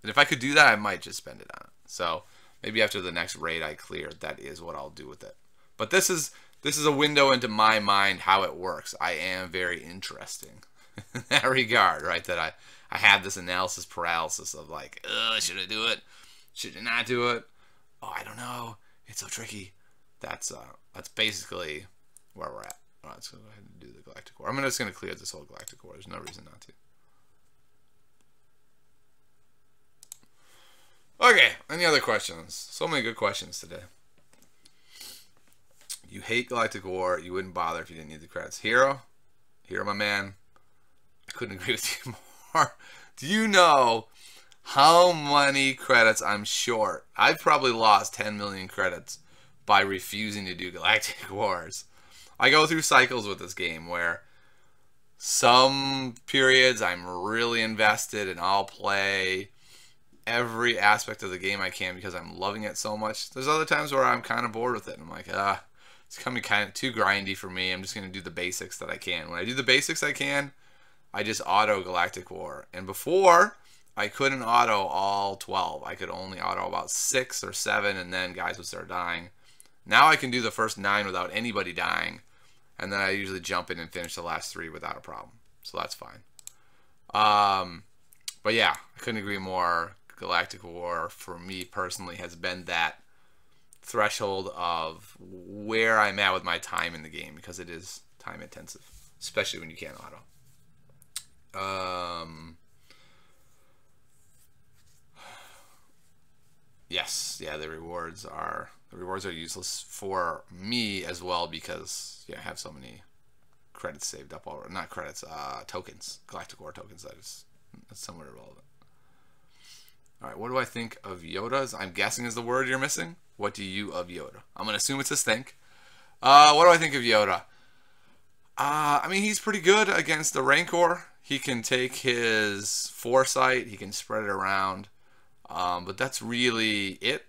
And if I could do that, I might just spend it on it. So maybe after the next raid I clear, that is what I'll do with it. But this is a window into my mind how it works. I am very interesting in that regard, right? That I have this analysis paralysis of like, should I do it? Should I not do it? Oh, I don't know. It's so tricky. That's basically where we're at. All right, let's go ahead and do the Galactic War. I'm just going to clear this whole Galactic War. There's no reason not to. Okay, any other questions? So many good questions today. You hate Galactic War. You wouldn't bother if you didn't need the credits. Hero, my man, I couldn't agree with you more. Do you know how many credits I'm short? I've probably lost 10 million credits by refusing to do Galactic Wars. I go through cycles with this game where some periods I'm really invested and I'll play every aspect of the game I can because I'm loving it so much. There's other times where I'm kind of bored with it and I'm like, it's becoming kind of too grindy for me. I'm just going to do the basics that I can. When I do the basics I can, I just auto Galactic War. And before, I couldn't auto all 12. I could only auto about 6 or 7, and then guys would start dying. Now I can do the first 9 without anybody dying, and then I usually jump in and finish the last 3 without a problem. So that's fine. But yeah, I couldn't agree more. Galactic War, for me personally, has been that threshold of where I'm at with my time in the game, because it is time intensive, especially when you can't auto. Yes, yeah, the rewards are useless for me as well because I have so many credits saved up already. Not credits, tokens, Galactic War tokens. That's somewhat irrelevant. All right, what do I think of Yoda's? I'm guessing is the word you're missing. What do you of Yoda? I'm gonna assume it's his think. What do I think of Yoda? I mean, he's pretty good against the Rancor. He can take his foresight. He can spread it around. But that's really it.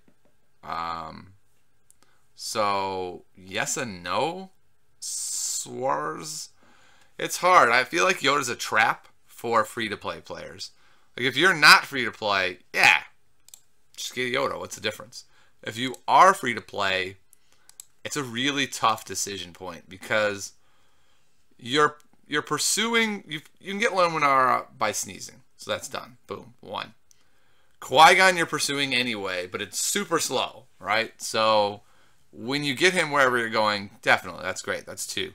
So yes and no. Swars. It's hard. I feel like Yoda's a trap for free-to-play players. Like if you're not free-to-play, yeah, just get Yoda. What's the difference? If you are free-to-play, it's a really tough decision point because you're pursuing. You can get Luminara by sneezing, so that's done. Boom, 1. Qui-Gon you're pursuing anyway, but it's super slow, right? So when you get him wherever you're going, definitely, that's great. That's 2.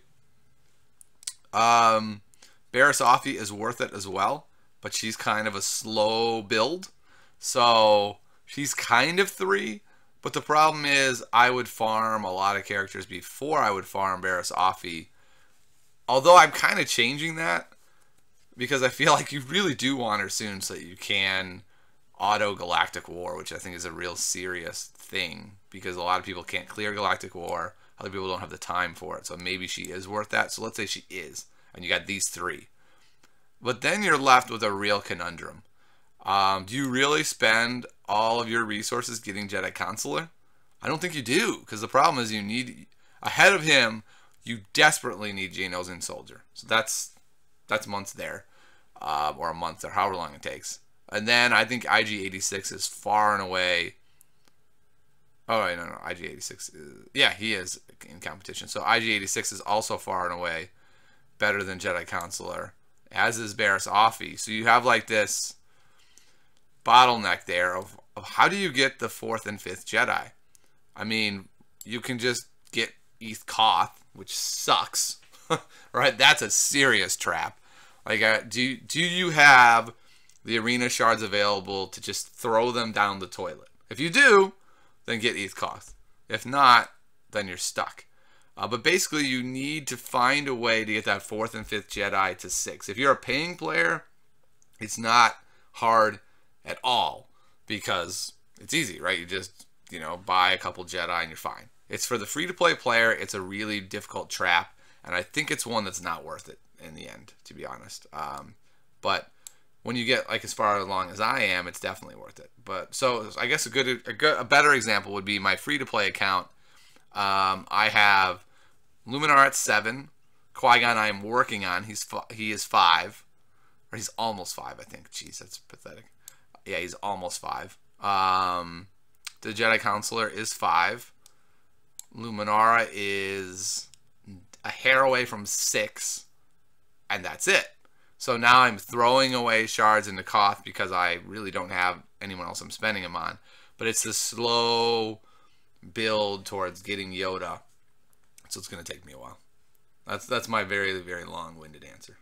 Barriss Offee is worth it as well, but she's kind of a slow build. So she's kind of 3, but the problem is I would farm a lot of characters before I would farm Barriss Offee. Although I'm kind of changing that because I feel like you really do want her soon so that you can auto Galactic War, which I think is a real serious thing because a lot of people can't clear Galactic War. Other people don't have the time for it, so maybe she is worth that. So let's say she is, and you got these 3. But then you're left with a real conundrum. Do you really spend all of your resources getting Jedi Consular? I don't think you do, because the problem is you need, ahead of him, you desperately need Geonosis and Soldier. So that's months there, or a month, or however long it takes. And then I think IG-86 is far and away. Oh, wait, no. IG-86 is... Yeah, he is in competition. So IG-86 is also far and away better than Jedi Consular, as is Barriss Offee. So you have like this bottleneck there of how do you get the 4th and 5th Jedi? I mean, you can just get East Koth, which sucks, right? That's a serious trap. Like, do you have the arena shards available to just throw them down the toilet? If you do, then get East Koth. If not, then you're stuck. But basically, you need to find a way to get that 4th and 5th Jedi to 6. If you're a paying player, it's not hard at all because it's easy, right? You just, buy a couple Jedi and you're fine. It's for the free-to-play player. It's a really difficult trap, and I think it's one that's not worth it in the end, to be honest. But when you get like as far along as I am, it's definitely worth it. But so I guess a better example would be my free-to-play account. I have Luminar at 7. Qui-Gon I am working on. He is 5. Or he's almost 5, I think. Jeez, that's pathetic. Yeah, he's almost 5. The Jedi Counselor is 5. Luminara is a hair away from 6. And that's it. So now I'm throwing away shards into Koth because I really don't have anyone else I'm spending them on. But it's a slow build towards getting Yoda. So it's going to take me a while. That's my very, very long-winded answer.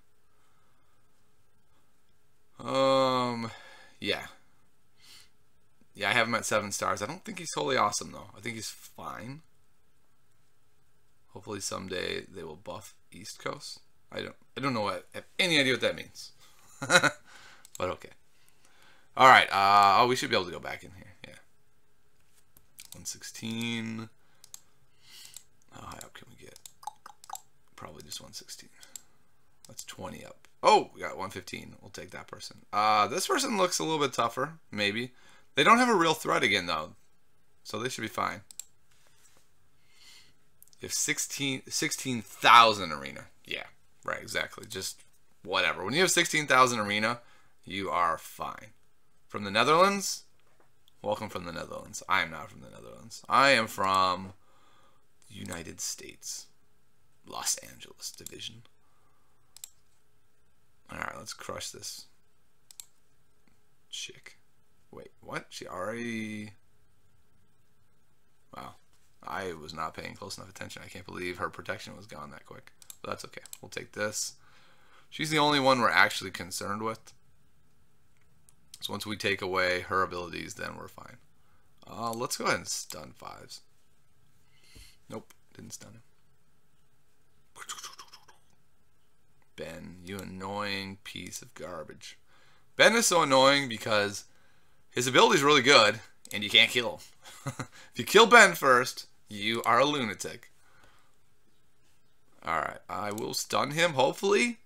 Yeah. Yeah, I have him at 7 stars. I don't think he's totally awesome, though. I think he's fine. Hopefully someday they will buff East Coast. I don't know I have any idea what that means. But okay. All right. Oh, we should be able to go back in here. Yeah. 116. How high up can we get? Probably just 116. That's 20 up. Oh, we got 115. We'll take that person. This person looks a little bit tougher, maybe. They don't have a real threat again, though. So they should be fine. You have 16,000 arena. Yeah, right, exactly. Just whatever. When you have 16,000 arena, you are fine. From the Netherlands? Welcome from the Netherlands. I am not from the Netherlands. I am from the United States. Los Angeles division. Alright, let's crush this chick. Wait, what? She already... Wow. I was not paying close enough attention. I can't believe her protection was gone that quick. But that's okay. We'll take this. She's the only one we're actually concerned with. So once we take away her abilities, then we're fine. Let's go ahead and stun fives. Nope, didn't stun him. Ben, you annoying piece of garbage. Ben is so annoying because his ability is really good, and you can't kill him. If you kill Ben first, you are a lunatic. Alright, I will stun him, hopefully.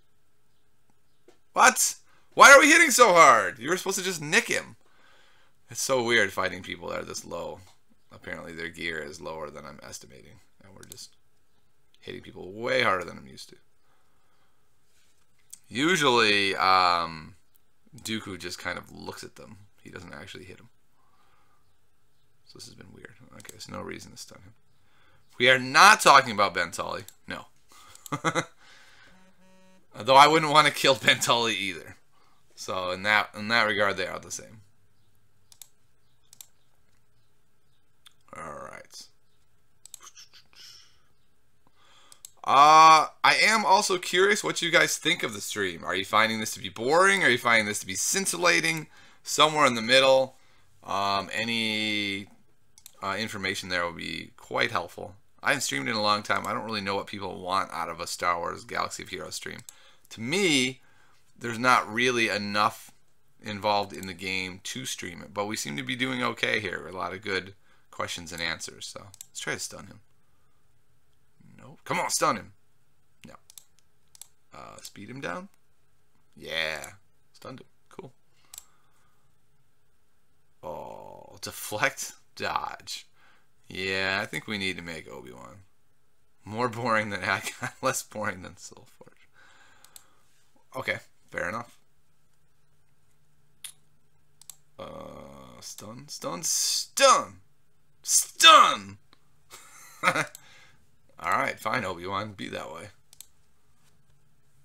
What? Why are we hitting so hard? You were supposed to just nick him. It's so weird fighting people that are this low. Apparently their gear is lower than I'm estimating. And we're just hitting people way harder than I'm used to. Usually, Dooku just kind of looks at them. He doesn't actually hit them. So this has been weird. Okay, there's no reason to stun him. We are not talking about Ben Tully. No. Though I wouldn't want to kill Ben Tully either. So in that regard, they are the same. Alright. I am also curious what you guys think of the stream. Are you finding this to be boring? Are you finding this to be scintillating? Somewhere in the middle. Any information there will be quite helpful. I haven't streamed in a long time. I don't really know what people want out of a Star Wars Galaxy of Heroes stream. To me, there's not really enough involved in the game to stream it. But we seem to be doing okay here. A lot of good questions and answers. So let's try to stun him. No. Come on, stun him. No. Speed him down? Yeah. Stunned him. Cool. Oh, deflect, dodge. Yeah, I think we need to make Obi-Wan more boring than less boring than Soulforge. Okay, fair enough. Stun, stun, stun, stun. All right, fine, Obi-Wan, be that way.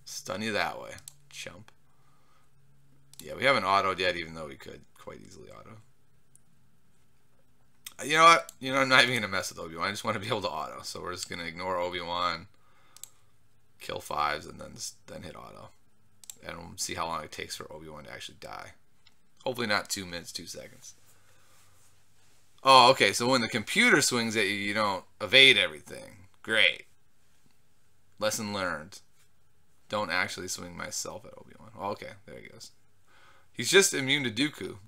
Stun you that way, chump. Yeah, we haven't autoed yet, even though we could quite easily auto. You know what? You know, I'm not even going to mess with Obi-Wan. I just want to be able to auto. So we're just going to ignore Obi-Wan, kill fives, and then hit auto. And we'll see how long it takes for Obi-Wan to actually die. Hopefully not 2 minutes, 2 seconds. Oh, okay. So when the computer swings at you, you don't evade everything. Great. Lesson learned. Don't actually swing myself at Obi-Wan. Oh, okay, there he goes. He's just immune to Dooku.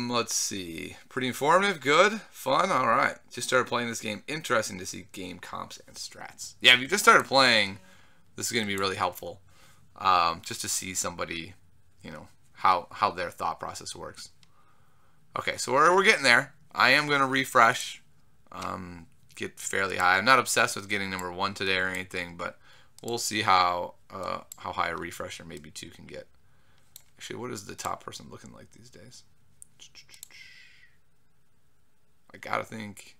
Let's see. Pretty informative, good, fun, alright. Just started playing this game. Interesting to see game comps and strats. Yeah, if you just started playing, this is going to be really helpful. Just to see somebody, you know, how their thought process works. Okay, so we're getting there. I am going to refresh, get fairly high. I'm not obsessed with getting number 1 today or anything, but we'll see how high a refresh or maybe 2 can get. Actually, what is the top person looking like these days? I gotta think.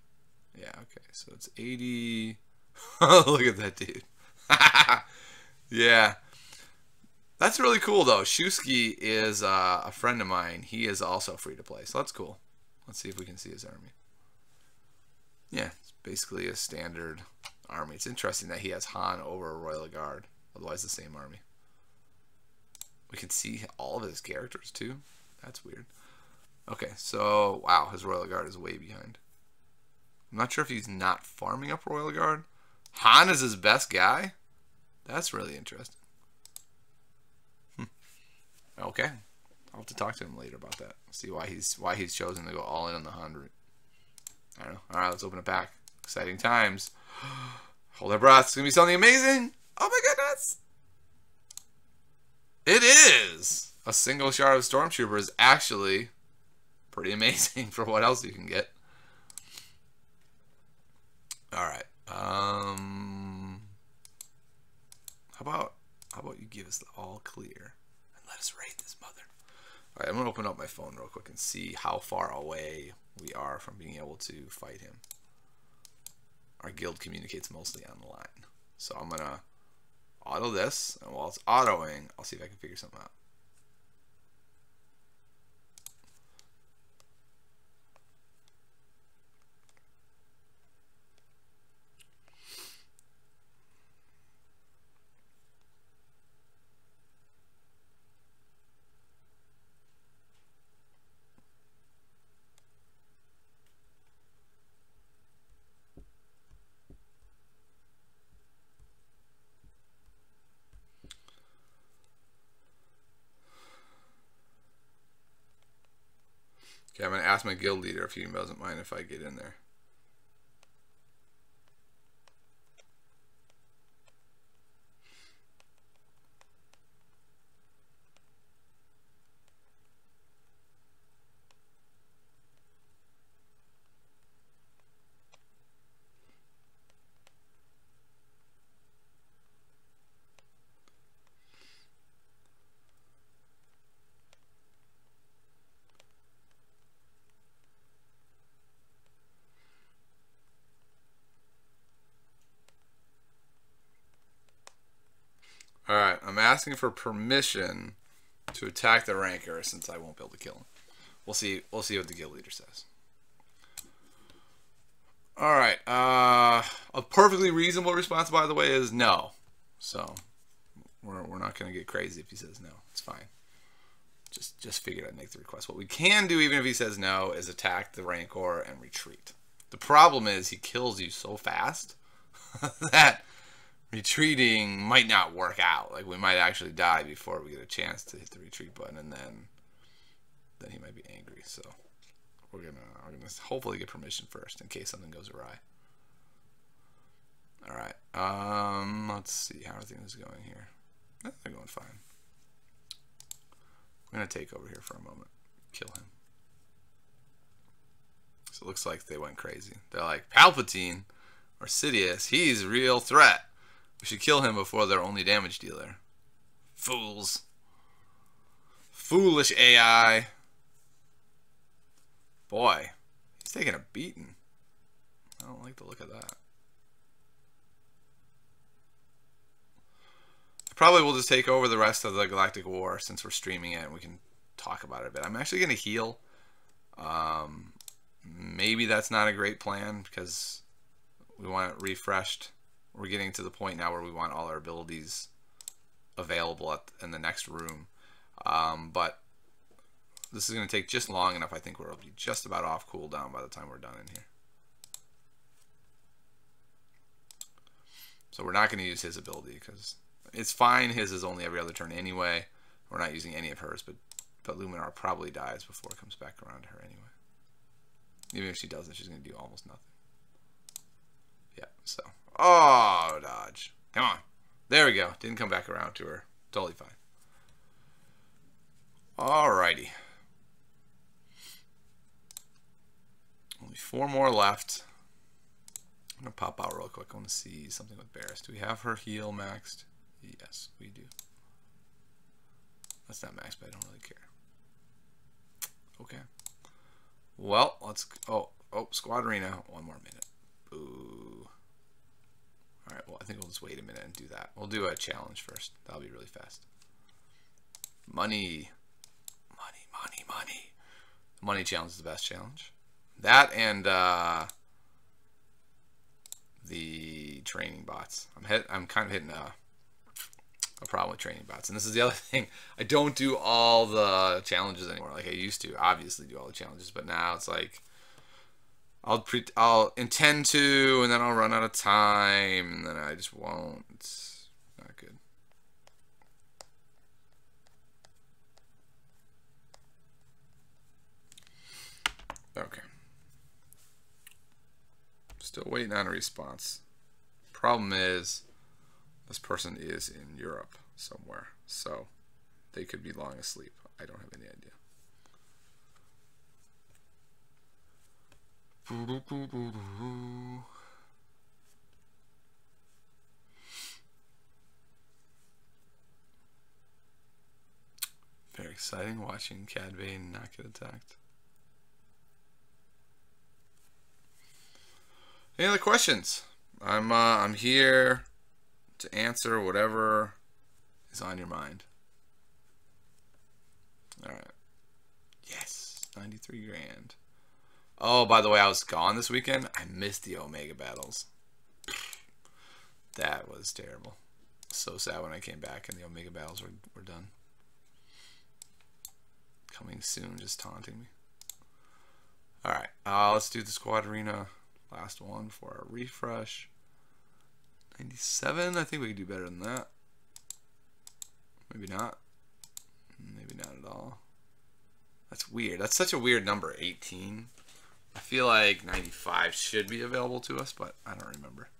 Yeah, okay. So it's 80. Look at that dude. Yeah. That's really cool, though. Shusky is a friend of mine. He is also free to play, so that's cool. Let's see if we can see his army. Yeah, it's basically a standard army. It's interesting that he has Han over a Royal Guard. Otherwise, the same army. We can see all of his characters, too. That's weird. Okay, so, wow, his Royal Guard is way behind. I'm not sure if he's not farming up Royal Guard. Han is his best guy? That's really interesting. Okay. I'll have to talk to him later about that. See why he's chosen to go all in on the Han route. I don't know. Alright, let's open a pack. Exciting times. Hold our breath. It's going to be something amazing. Oh my goodness. It is! A single shard of Stormtrooper is actually pretty amazing for what else you can get. Alright. How about you give us the all clear and let us raid this mother. Alright, I'm going to open up my phone real quick and see how far away we are from being able to fight him. Our guild communicates mostly online. So I'm going to auto this, and while it's autoing, I'll see if I can figure something out. Okay, I'm going to ask my guild leader if he doesn't mind if I get in there. Alright, I'm asking for permission to attack the ranker since I won't be able to kill him. We'll see what the guild leader says. Alright, a perfectly reasonable response, by the way, is no. So, we're not going to get crazy if he says no. It's fine. Just figured I'd make the request. What we can do, even if he says no, is attack the rancor and retreat. The problem is he kills you so fast that retreating might not work out. Like, we might actually die before we get a chance to hit the retreat button, and then he might be angry. So we're gonna hopefully get permission first in case something goes awry. All right. Let's see how are things going here. They're going fine. I'm gonna take over here for a moment. Kill him. So it looks like they went crazy. They're like, Palpatine or Sidious, he's a real threat. We should kill him before they're only damage dealer. Fools. Foolish AI. Boy, he's taking a beating. I don't like the look of that. I probably will just take over the rest of the Galactic War since we're streaming it and we can talk about it a bit. I'm actually going to heal. Maybe that's not a great plan because we want it refreshed. We're getting to the point now where we want all our abilities available in the next room. But this is going to take just long enough. I think we'll be just about off cooldown by the time we're done in here. So we're not going to use his ability because it's fine. His is only every other turn anyway. We're not using any of hers, but Luminar probably dies before it comes back around to her anyway. Even if she doesn't, she's going to do almost nothing. Yeah, so. Oh, dodge. Come on. There we go. Didn't come back around to her. Totally fine. Alrighty. Only 4 more left. I'm going to pop out real quick. I want to see something with Barris. Do we have her heal maxed? Yes, we do. That's not maxed, but I don't really care. Okay. Well, let's... Oh, Squad Arena. 1 more minute. Boo. Alright, well, I think we'll just wait a minute and do that. We'll do a challenge first. That'll be really fast. Money. Money, money, money. The money challenge is the best challenge. That and the training bots. I'm kind of hitting a problem with training bots. And this is the other thing. I don't do all the challenges anymore like I used to. Obviously do all the challenges, but now it's like I'll intend to, and then I'll run out of time, and then I just won't. It's not good. Okay. Still waiting on a response. Problem is, this person is in Europe somewhere, so they could be long asleep. I don't have any idea. Very exciting watching Cad Bane not get attacked. Any other questions? I'm here to answer whatever is on your mind. All right. Yes, 93 grand. Oh, by the way, I was gone this weekend. I missed the Omega battles. That was terrible. So sad when I came back and the Omega battles were done. Coming soon, just taunting me. Alright, let's do the Squad Arena. Last one for our refresh. 97. I think we could do better than that. Maybe not. Maybe not at all. That's weird. That's such a weird number, 18. I feel like 95 should be available to us, but I don't remember.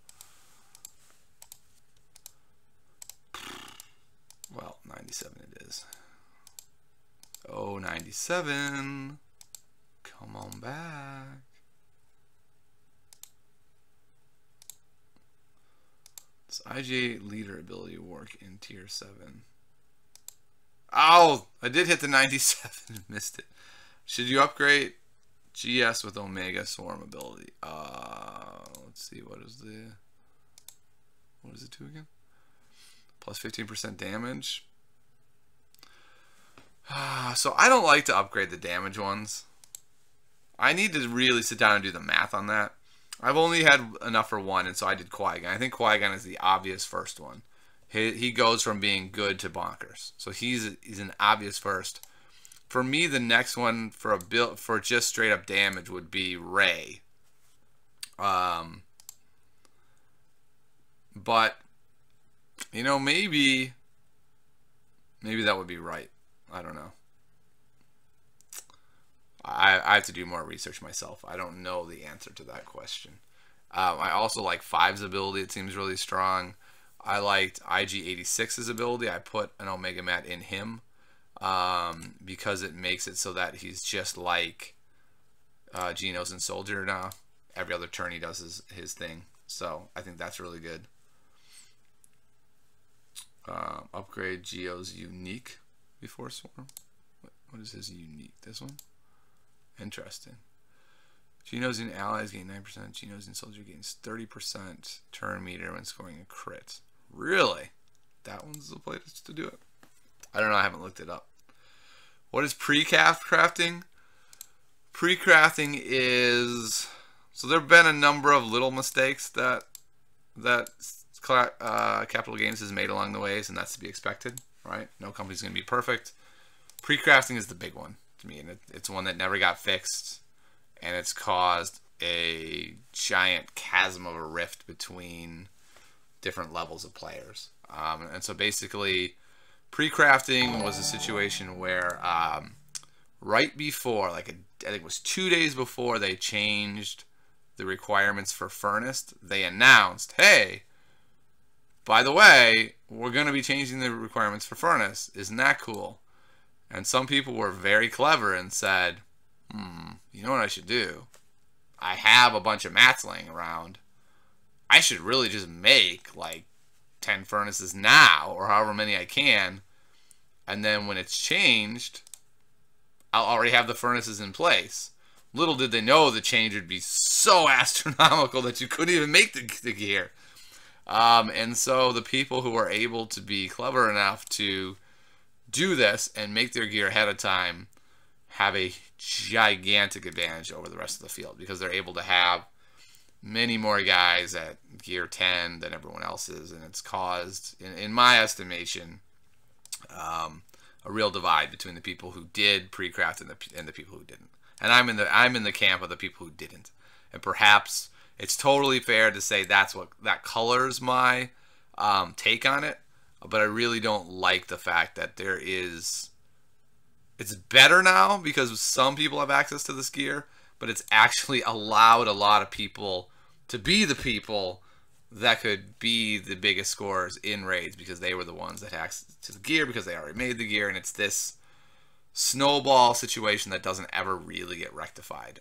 Well, 97 it is. Oh, 97. Come on back. Does IGA leader ability work in tier 7? Oh, I did hit the 97. Missed it. Should you upgrade GS with Omega Swarm ability? Let's see. What is it to again? Plus 15% damage. So I don't like to upgrade the damage ones. I need to really sit down and do the math on that. I've only had enough for one, and so I did Qui-Gon. I think Qui-Gon is the obvious first one. He goes from being good to bonkers. So he's an obvious first. For me, the next one for a build for just straight up damage would be Rey. But you know, maybe that would be right. I don't know. I have to do more research myself. I don't know the answer to that question. I also like Five's ability. It seems really strong. I liked IG86's ability. I put an Omega Mat in him because it makes it so that he's just like Geono's in Soldier now. Every other turn he does his thing. So I think that's really good. Upgrade Geo's unique before Swarm. What is his unique? This one? Interesting. Geono's in allies gain 9%. Geono's in soldier gains 30% turn meter when scoring a crit. Really? That one's the place to do it. I don't know. I haven't looked it up. What is pre-crafting? Pre-crafting is... So there have been a number of little mistakes that Capital Games has made along the ways, and that's to be expected, right? No company's going to be perfect. Pre-crafting is the big one to me, and it's one that never got fixed, and it's caused a giant chasm of a rift between different levels of players. And so basically, pre-crafting was a situation where right before, I think it was 2 days before they changed the requirements for Furnace, they announced, hey, by the way, we're going to be changing the requirements for Furnace. Isn't that cool? And some people were very clever and said, you know what I should do? I have a bunch of mats laying around. I should really just make like 10 furnaces now, or however many I can. And then when it's changed, I'll already have the furnaces in place. Little did they know the change would be so astronomical that you couldn't even make the gear. And so the people who are able to be clever enough to do this and make their gear ahead of time have a gigantic advantage over the rest of the field, because they're able to have many more guys at gear 10 than everyone else is, and it's caused, in my estimation, a real divide between the people who did pre-craft and the people who didn't. And I'm in the camp of the people who didn't. And perhaps it's totally fair to say that colors my take on it, but I really don't like the fact that it's better now because some people have access to this gear, but it's actually allowed a lot of people to be the people that could be the biggest scorers in raids because they were the ones that had access to the gear because they already made the gear, and it's this snowball situation that doesn't ever really get rectified.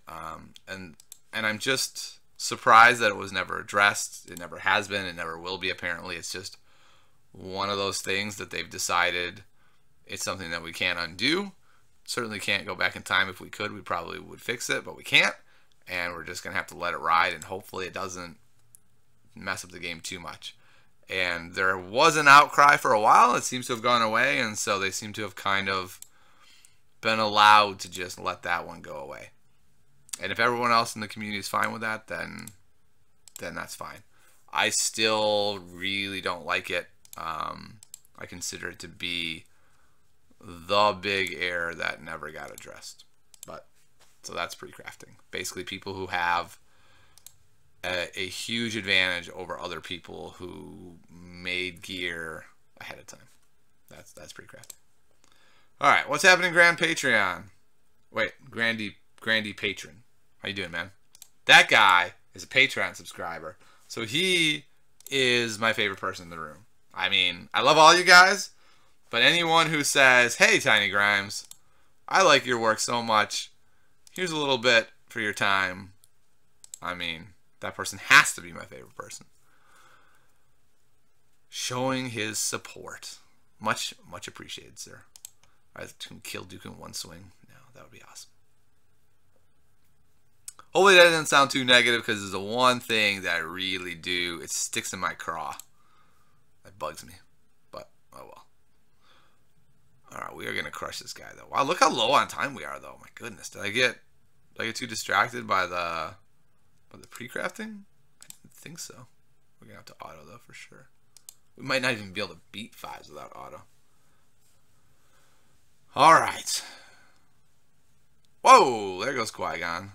And I'm just surprised that it was never addressed. It never has been. It never will be, apparently. It's just one of those things that they've decided it's something that we can't undo. Certainly can't go back in time. If we could, we probably would fix it, but we can't. And we're just going to have to let it ride, and hopefully it doesn't mess up the game too much. And there was an outcry for a while. It seems to have gone away, and so they seem to have kind of been allowed to just let that one go away. And if everyone else in the community is fine with that, then that's fine. I still really don't like it. I consider it to be the big error that never got addressed. But so that's pre-crafting. Basically, people who have a huge advantage over other people who made gear ahead of time. That's pre-crafting. All right, what's happening, Grand Patreon? Wait, Grandy Patron. How you doing, man? That guy is a Patreon subscriber. So he is my favorite person in the room. I mean, I love all you guys, but anyone who says, hey, Tiny Grimes, I like your work so much. Here's a little bit for your time. I mean, that person has to be my favorite person. Showing his support. Much appreciated, sir. I can kill Dooku in one swing. No, that would be awesome. Hopefully that doesn't sound too negative, because there's the one thing that I really do. It sticks in my craw. That bugs me. But, oh well. Alright, we are going to crush this guy, though. Wow, look how low on time we are, though. My goodness. Did I get too distracted by the pre-crafting? I didn't think so. We're going to have to auto, though, for sure. We might not even be able to beat 5s without auto. Alright. Whoa! There goes Qui-Gon.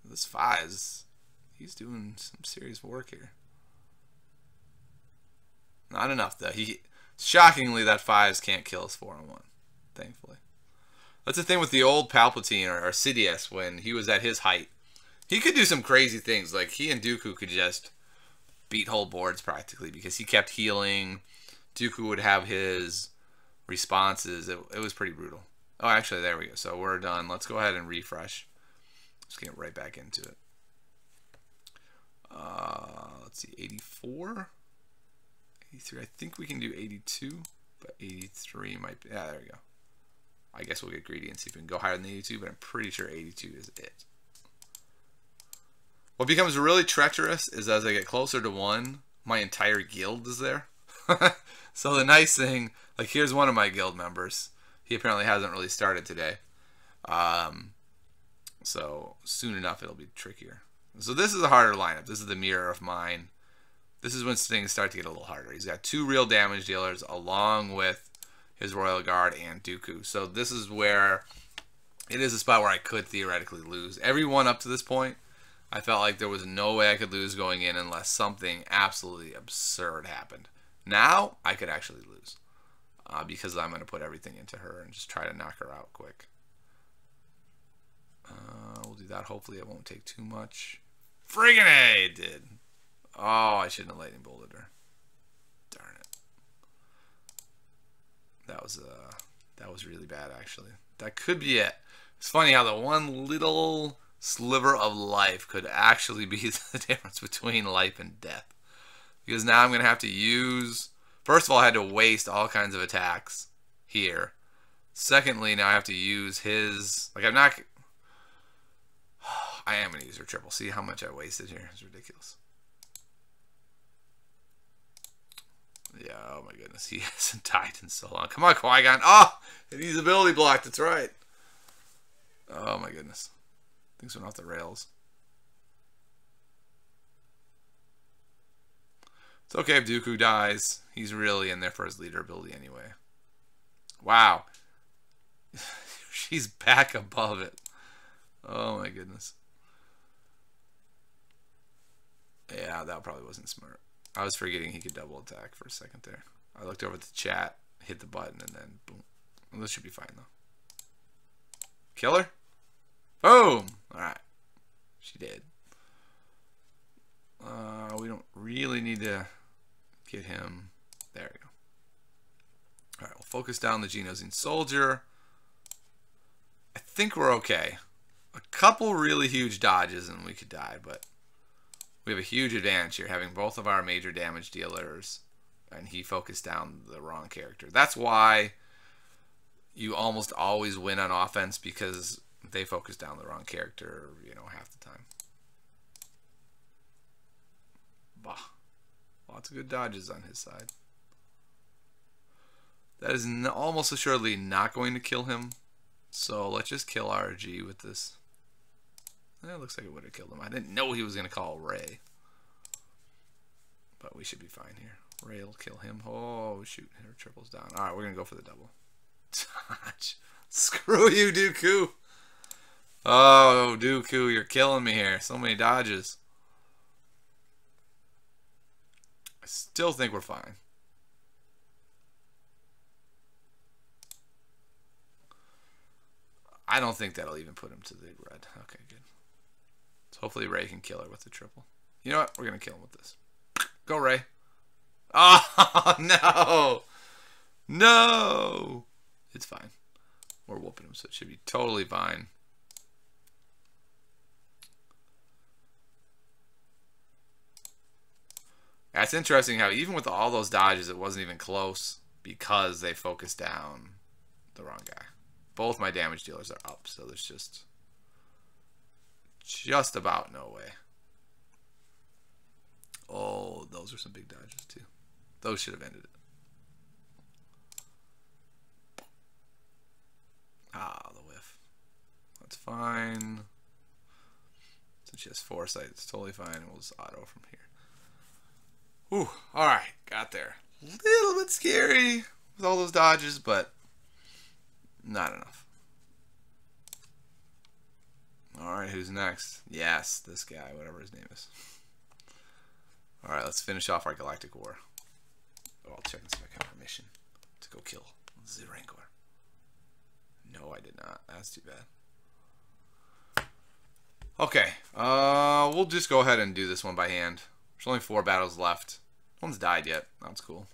This 5's, he's doing some serious work here. Not enough, though. Shockingly, that 5's can't kill us 4-on-1. Thankfully. That's the thing with the old Palpatine or Sidious when he was at his height. He could do some crazy things. Like, he and Dooku could just beat whole boards practically because he kept healing. Dooku would have his responses. It was pretty brutal. Oh, actually, there we go. So we're done. Let's go ahead and refresh. Just get right back into it. Let's see, 84, 83. I think we can do 82, but 83 might be. Yeah, there we go. I guess we'll get greedy and see if we can go higher than 82, but I'm pretty sure 82 is it. What becomes really treacherous is as I get closer to 1, my entire guild is there. So the nice thing, like here's one of my guild members. He apparently hasn't really started today. So soon enough it'll be trickier. So this is a harder lineup. This is the mirror of mine. This is when things start to get a little harder. He's got 2 real damage dealers along with his Royal Guard and Dooku. So this is where it is a spot where I could theoretically lose. Everyone up to this point, I felt like there was no way I could lose going in unless something absolutely absurd happened. Now I could actually lose because I'm going to put everything into her and just try to knock her out quick. We'll do that. Hopefully it won't take too much. Friggin' A, it did. Oh, I shouldn't have lightning bolted her. Darn it. That was really bad, actually. That could be it. It's funny how the one little sliver of life could actually be the difference between life and death. Because now I'm going to have to use... First of all, I had to waste all kinds of attacks here. Secondly, now I have to use his... Like, I'm not... I am going to use her triple. See how much I wasted here. It's ridiculous. Yeah, oh my goodness. He hasn't died in so long. Come on, Qui-Gon. Oh! He's ability blocked. That's right. Oh my goodness. Things went off the rails. It's okay if Dooku dies. He's really in there for his leader ability anyway. Wow. She's back above it. Oh my goodness. Yeah, that probably wasn't smart. I was forgetting he could double attack for a second there. I looked over at the chat, hit the button, and then boom. Well, this should be fine though. Kill her? Boom! Alright. She did. We don't really need to get him. There we go. Alright, we'll focus down the Geonosian soldier. I think we're okay. A couple really huge dodges and we could die, but we have a huge advantage here, having both of our major damage dealers, and he focused down the wrong character. That's why you almost always win on offense, because they focus down the wrong character, you know, half the time. Bah. Lots of good dodges on his side. That is almost assuredly not going to kill him, so let's just kill RG with this. It looks like it would have killed him. I didn't know he was going to call Rey. But we should be fine here. Rey will kill him. Oh, shoot. Her triple's down. Alright, we're going to go for the double. Screw you, Dooku. Oh, Dooku, you're killing me here. So many dodges. I still think we're fine. I don't think that'll even put him to the red. Okay, good. So hopefully Ray can kill her with the triple. You know what? We're going to kill him with this. Go, Ray. Oh, no. No. It's fine. We're whooping him, so it should be totally fine. That's interesting how even with all those dodges, it wasn't even close because they focused down the wrong guy. Both my damage dealers are up, so there's just about no way. Oh, those are some big dodges too. Those should have ended it. Ah, the whiff. That's fine. Since she has foresight, it's totally fine. We'll just auto from here. Whew. Alright, got there. A little bit scary with all those dodges, but not enough. Alright, who's next? Yes, this guy, whatever his name is. Alright, let's finish off our Galactic War. Oh, I'll check and see if I got permission to go kill the Rancor. No, I did not. That's too bad. Okay, we'll just go ahead and do this one by hand. There's only 4 battles left. No one's died yet. That's cool.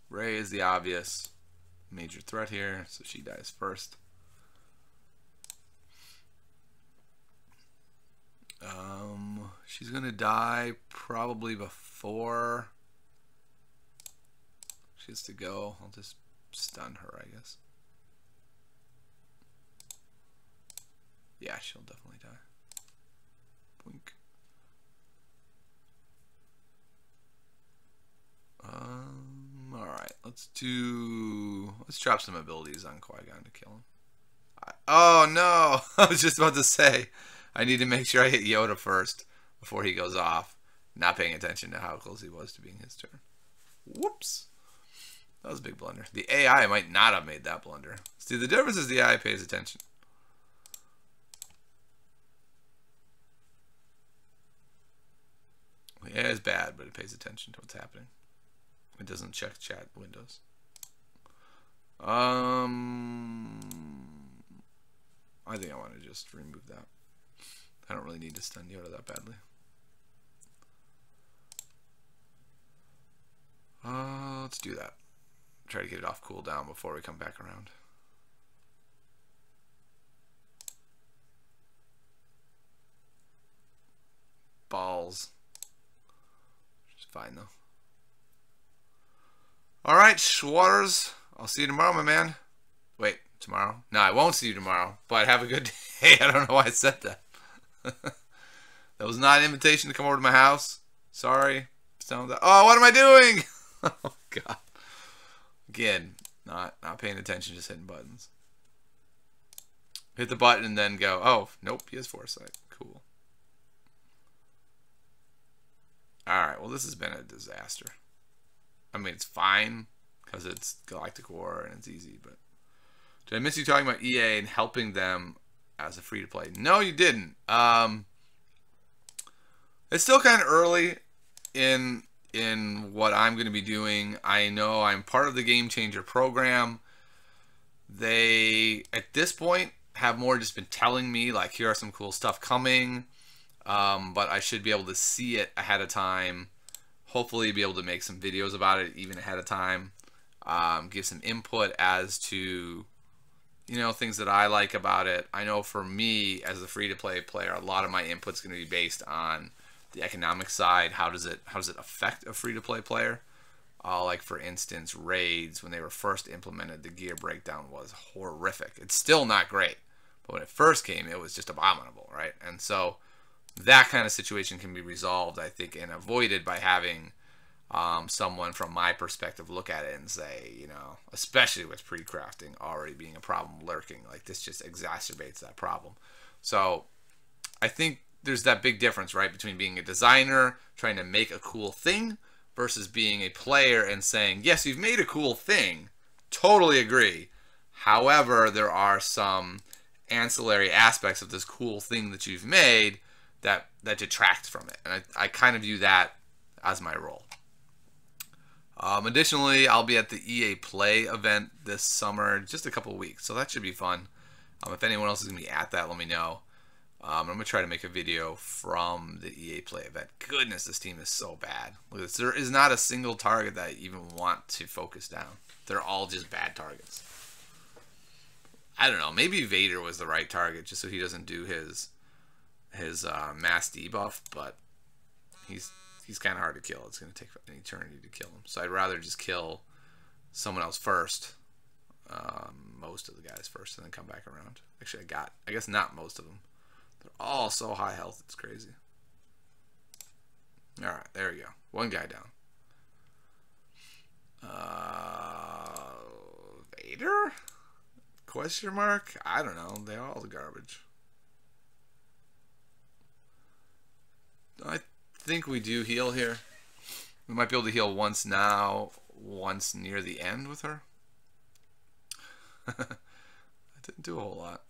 Ray is the obvious major threat here, so she dies first. She's gonna die probably before she has to go. I'll just stun her, I guess. Yeah, she'll definitely die. Boink. Alright, let's drop some abilities on Qui-Gon to kill him. Oh no! I was just about to say, I need to make sure I hit Yoda first before he goes off. Not paying attention to how close he was to being his turn. Whoops. That was a big blunder. The AI might not have made that blunder. See, the difference is the AI pays attention. The AI is bad, but it pays attention to what's happening. It doesn't check chat windows. I think I want to just remove that. I don't really need to stun Yoda that badly. Let's do that. Try to get it off cooldown before we come back around. Balls. Which is fine though. Alright, Schwartz. I'll see you tomorrow, my man. Wait, tomorrow? No, I won't see you tomorrow. But have a good day. I don't know why I said that. That was not an invitation to come over to my house. Sorry. Oh, what am I doing? Oh, God. Again, not paying attention, just hitting buttons. Hit the button and then go, oh, nope, he has foresight. Cool. Alright, well, this has been a disaster. I mean, it's fine because it's Galactic War and it's easy, but did I miss you talking about EA and helping them as a free-to-play? No, you didn't. It's still kind of early in what I'm going to be doing. I know I'm part of the Game Changer program. They, at this point, have more just been telling me, like, here are some cool stuff coming, but I should be able to see it ahead of time. Hopefully be able to make some videos about it even ahead of time. Give some input as to, you know, things that I like about it. I know for me, as a free-to-play player, a lot of my input's going to be based on the economic side. How does it affect a free-to-play player? Like, for instance, raids, when they were first implemented, the gear breakdown was horrific. It's still not great, but when it first came, it was just abominable, right? And so that kind of situation can be resolved, I think, and avoided by having someone from my perspective look at it and say, you know, especially with pre-crafting already being a problem lurking, like this just exacerbates that problem. So I think there's that big difference, right, between being a designer trying to make a cool thing versus being a player and saying, yes, you've made a cool thing. Totally agree. However, there are some ancillary aspects of this cool thing that you've made that detract from it. And I kind of view that as my role. Additionally, I'll be at the EA Play event this summer, just a couple of weeks, so that should be fun. If anyone else is going to be at that, let me know. I'm going to try to make a video from the EA Play event. Goodness, this team is so bad. Look at this. There is not a single target that I even want to focus down. They're all just bad targets. I don't know. Maybe Vader was the right target just so he doesn't do his mass debuff, but he's kind of hard to kill. It's going to take an eternity to kill him. So I'd rather just kill someone else first. Most of the guys first and then come back around. Actually, I guess not most of them. They're all so high health, it's crazy. Alright, there we go. One guy down. Vader? Question mark? I don't know. They're all garbage. I think we do heal here. We might be able to heal once now, once near the end with her. I didn't do a whole lot.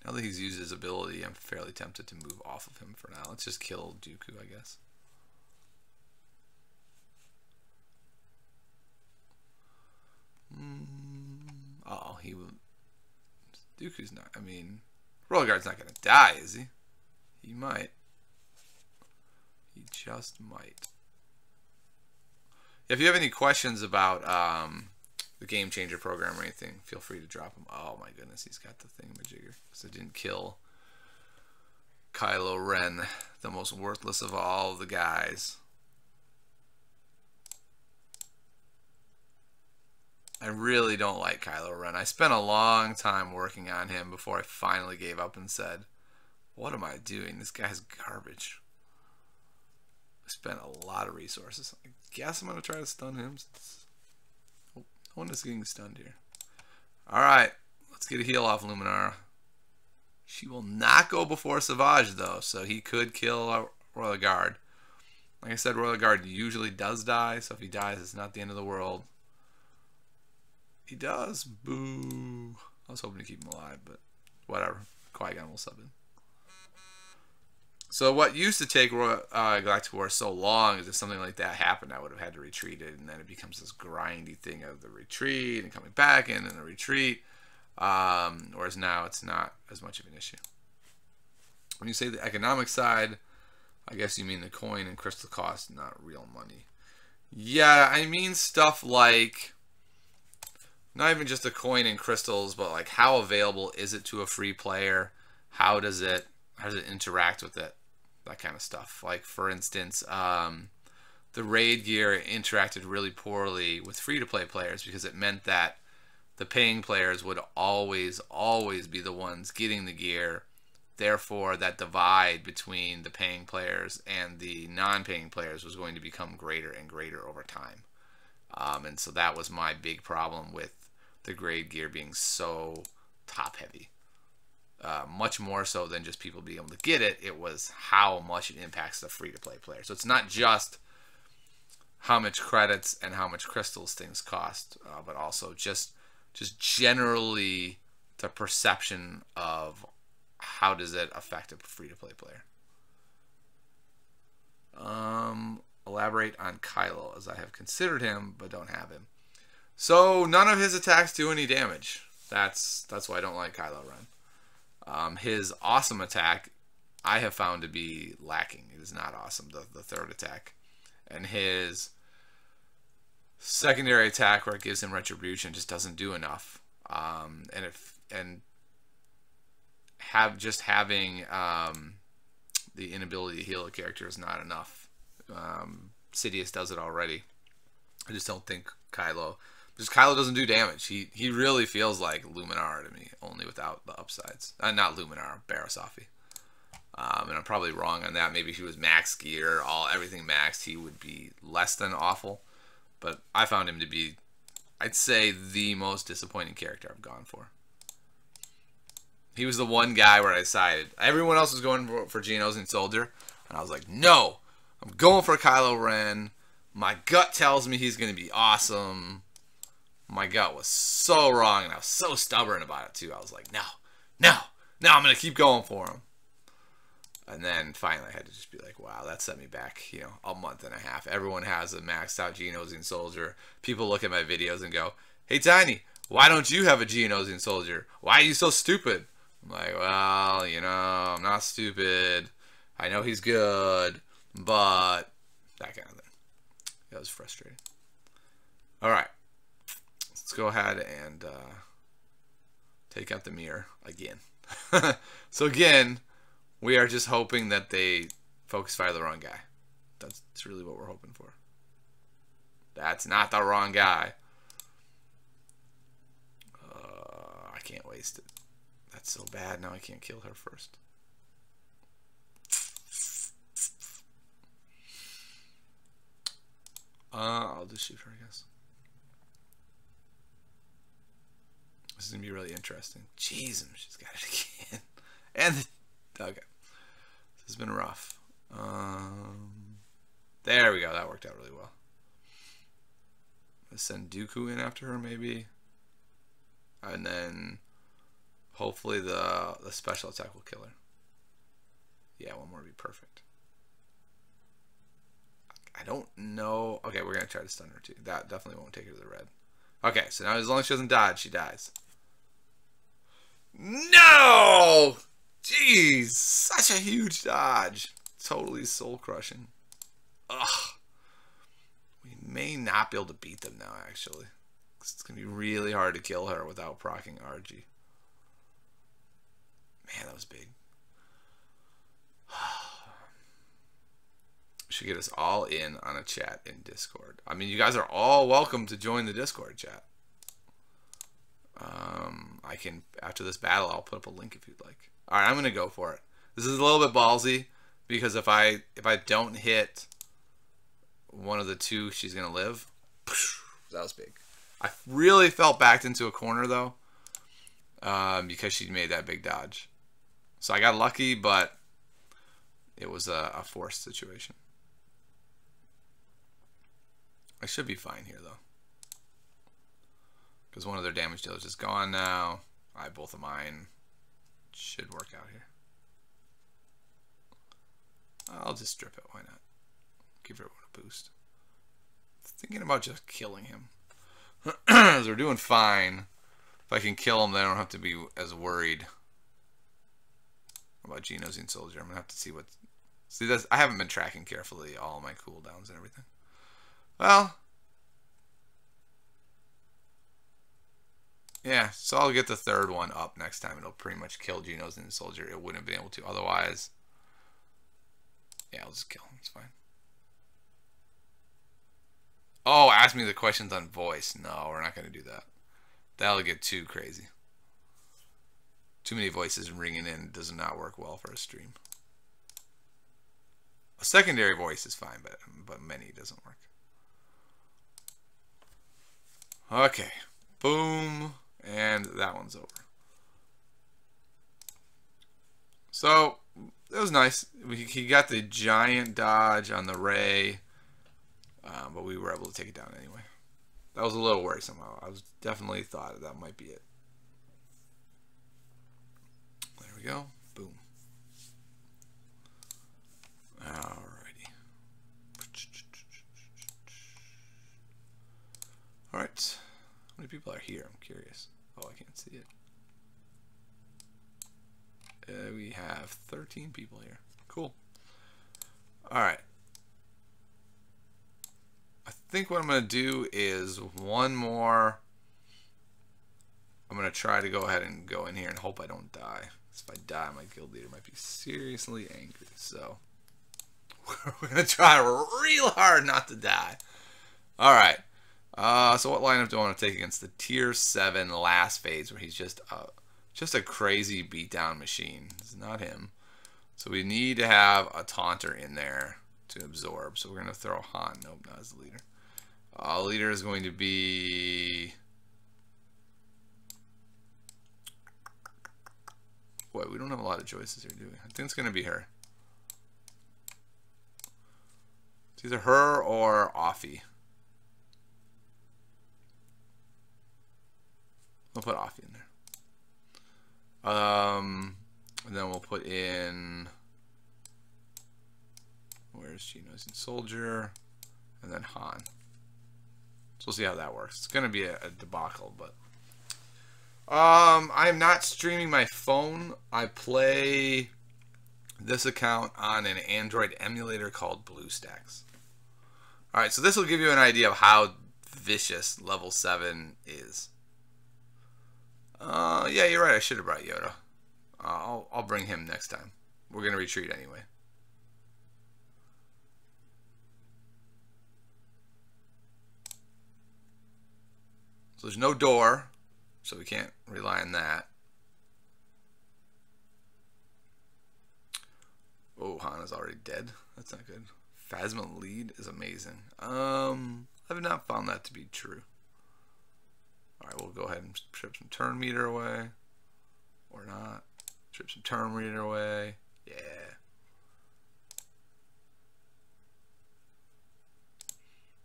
Now that he's used his ability, I'm fairly tempted to move off of him for now. Let's just kill Dooku, I guess. Oh, he will. Dooku's not. I mean, Royal Guard's not going to die, is he? He might. He just might. If you have any questions about the Game Changer program or anything, feel free to drop them. Oh my goodness, he's got the thingamajigger. Because it didn't kill Kylo Ren, the most worthless of all the guys. I really don't like Kylo Ren. I spent a long time working on him before I finally gave up and said, what am I doing? This guy's garbage. I spent a lot of resources. I guess I'm going to try to stun him. Oh, no one is getting stunned here. Alright, let's get a heal off Luminara. She will not go before Savage, though, so he could kill Royal Guard. Like I said, Royal Guard usually does die, so if he dies, it's not the end of the world. He does. Boo. I was hoping to keep him alive, but whatever. Qui-Gon will sub in. So what used to take Galactic War so long is if something like that happened, I would have had to retreat it, and then it becomes this grindy thing of the retreat and coming back in and the retreat. Whereas now it's not as much of an issue. When you say the economic side, I guess you mean the coin and crystal cost, not real money. Yeah, I mean stuff like not even just the coin and crystals, but like how available is it to a free player? How does it interact with it? That kind of stuff. Like for instance, the raid gear interacted really poorly with free-to-play players because it meant that the paying players would always be the ones getting the gear. Therefore, that divide between the paying players and the non-paying players was going to become greater and greater over time. And so that was my big problem with the grade gear being so top-heavy. Much more so than just people being able to get it. It was how much it impacts the free-to-play player. So it's not just how much credits and how much crystals things cost, but also just generally the perception of how does it affect a free-to-play player. Elaborate on Kylo, as I have considered him but don't have him. So none of his attacks do any damage. That's why I don't like Kylo Ren. His awesome attack I have found to be lacking. It is not awesome, the third attack. And his secondary attack, where it gives him retribution, just doesn't do enough. Having the inability to heal a character is not enough. Sidious does it already. I just don't think Kylo doesn't do damage. He really feels like Luminara to me, only without the upsides. Not Luminara, Barasafi. And I'm probably wrong on that. Maybe if he was max gear, everything maxed, he would be less than awful. But I found him to be, I'd say, the most disappointing character I've gone for. He was the one guy where I decided. Everyone else was going for Geonosis and Soldier, and I was like, no, I'm going for Kylo Ren. My gut tells me he's going to be awesome. My gut was so wrong, and I was so stubborn about it, too. I was like, no, I'm going to keep going for him. And then finally I had to just be like, wow, that set me back, you know, a month and a half. Everyone has a maxed out Geonosian Soldier. People look at my videos and go, hey, Tiny, why don't you have a Geonosian Soldier? Why are you so stupid? I'm like, well, you know, I'm not stupid. I know he's good, but that kind of thing. That was frustrating. All right. Let's go ahead and take out the mirror again. So again, we are just hoping that they focus fire the wrong guy. That's really what we're hoping for. That's not the wrong guy. I can't waste it. That's so bad. Now I can't kill her first. I'll just shoot her, I guess. This is going to be really interesting. Jeez, she's got it again. And okay. This has been rough. There we go. That worked out really well. Let's send Dooku in after her, maybe. And then hopefully the special attack will kill her. Yeah, one more would be perfect. I don't know. Okay, we're going to try to stun her too. That definitely won't take her to the red. Okay, so now as long as she doesn't dodge, she dies. No! Jeez, such a huge dodge. Totally soul crushing. Ugh. We may not be able to beat them now, actually. It's going to be really hard to kill her without proccing RG. Man, that was big. Should get us all in on a chat in Discord. I mean, you guys are all welcome to join the Discord chat. I can, after this battle, I'll put up a link if you'd like. All right, I'm gonna go for it. This is a little bit ballsy because if I don't hit one of the two, she's gonna live. That was big. I really felt backed into a corner though, because she made that big dodge. So I got lucky, but it was a forced situation. I should be fine here though, because one of their damage dealers is gone now. Both of mine should work out here. I'll just strip it. Why not? Give everyone a boost. Thinking about just killing him. Because we're doing fine. If I can kill him, then I don't have to be as worried about Geonosian Soldier. I'm gonna have to see what. See, this, I haven't been tracking carefully all my cooldowns and everything. Well, yeah, so I'll get the third one up next time. It'll pretty much kill Geonosian Soldier. It wouldn't have been able to otherwise. Yeah, I'll just kill him. It's fine. Oh, ask me the questions on voice. No, we're not going to do that. That'll get too crazy. Too many voices ringing in does not work well for a stream. A secondary voice is fine, but many doesn't work. Okay. Boom. And that one's over. So, it was nice. He got the giant dodge on the Ray, but we were able to take it down anyway. That was a little worrisome. I was definitely thought that might be it. There we go. Boom. Alrighty. Alright. How many people are here? I'm curious. Oh, I can't see it. We have 13 people here. Cool. Alright. I think what I'm going to do is one more. I'm going to try to go ahead and go in here and hope I don't die. If I die, my guild leader might be seriously angry. So, we're going to try real hard not to die. Alright. So what lineup do I want to take against the tier 7 last phase where he's just a crazy beatdown machine? It's not him. So we need to have a taunter in there to absorb. So we're going to throw Han. Nope, not as the leader. Leader is going to be... Boy, we don't have a lot of choices here, do we? I think it's going to be her. It's either her or Offie. We'll put Offie in there. And then we'll put in Genos and Soldier, and then Han. So we'll see how that works. It's going to be a debacle, but I'm not streaming my phone. I play this account on an Android emulator called BlueStacks. Alright, so this will give you an idea of how vicious level 7 is. Yeah, you're right. I should have brought Yoda. I'll bring him next time. We're going to retreat anyway. So there's no door, so we can't rely on that. Oh, Han is already dead. That's not good. Phasma lead is amazing. I've not found that to be true. Alright, we'll go ahead and strip some turn meter away. Or not. Strip some turn meter away. Yeah.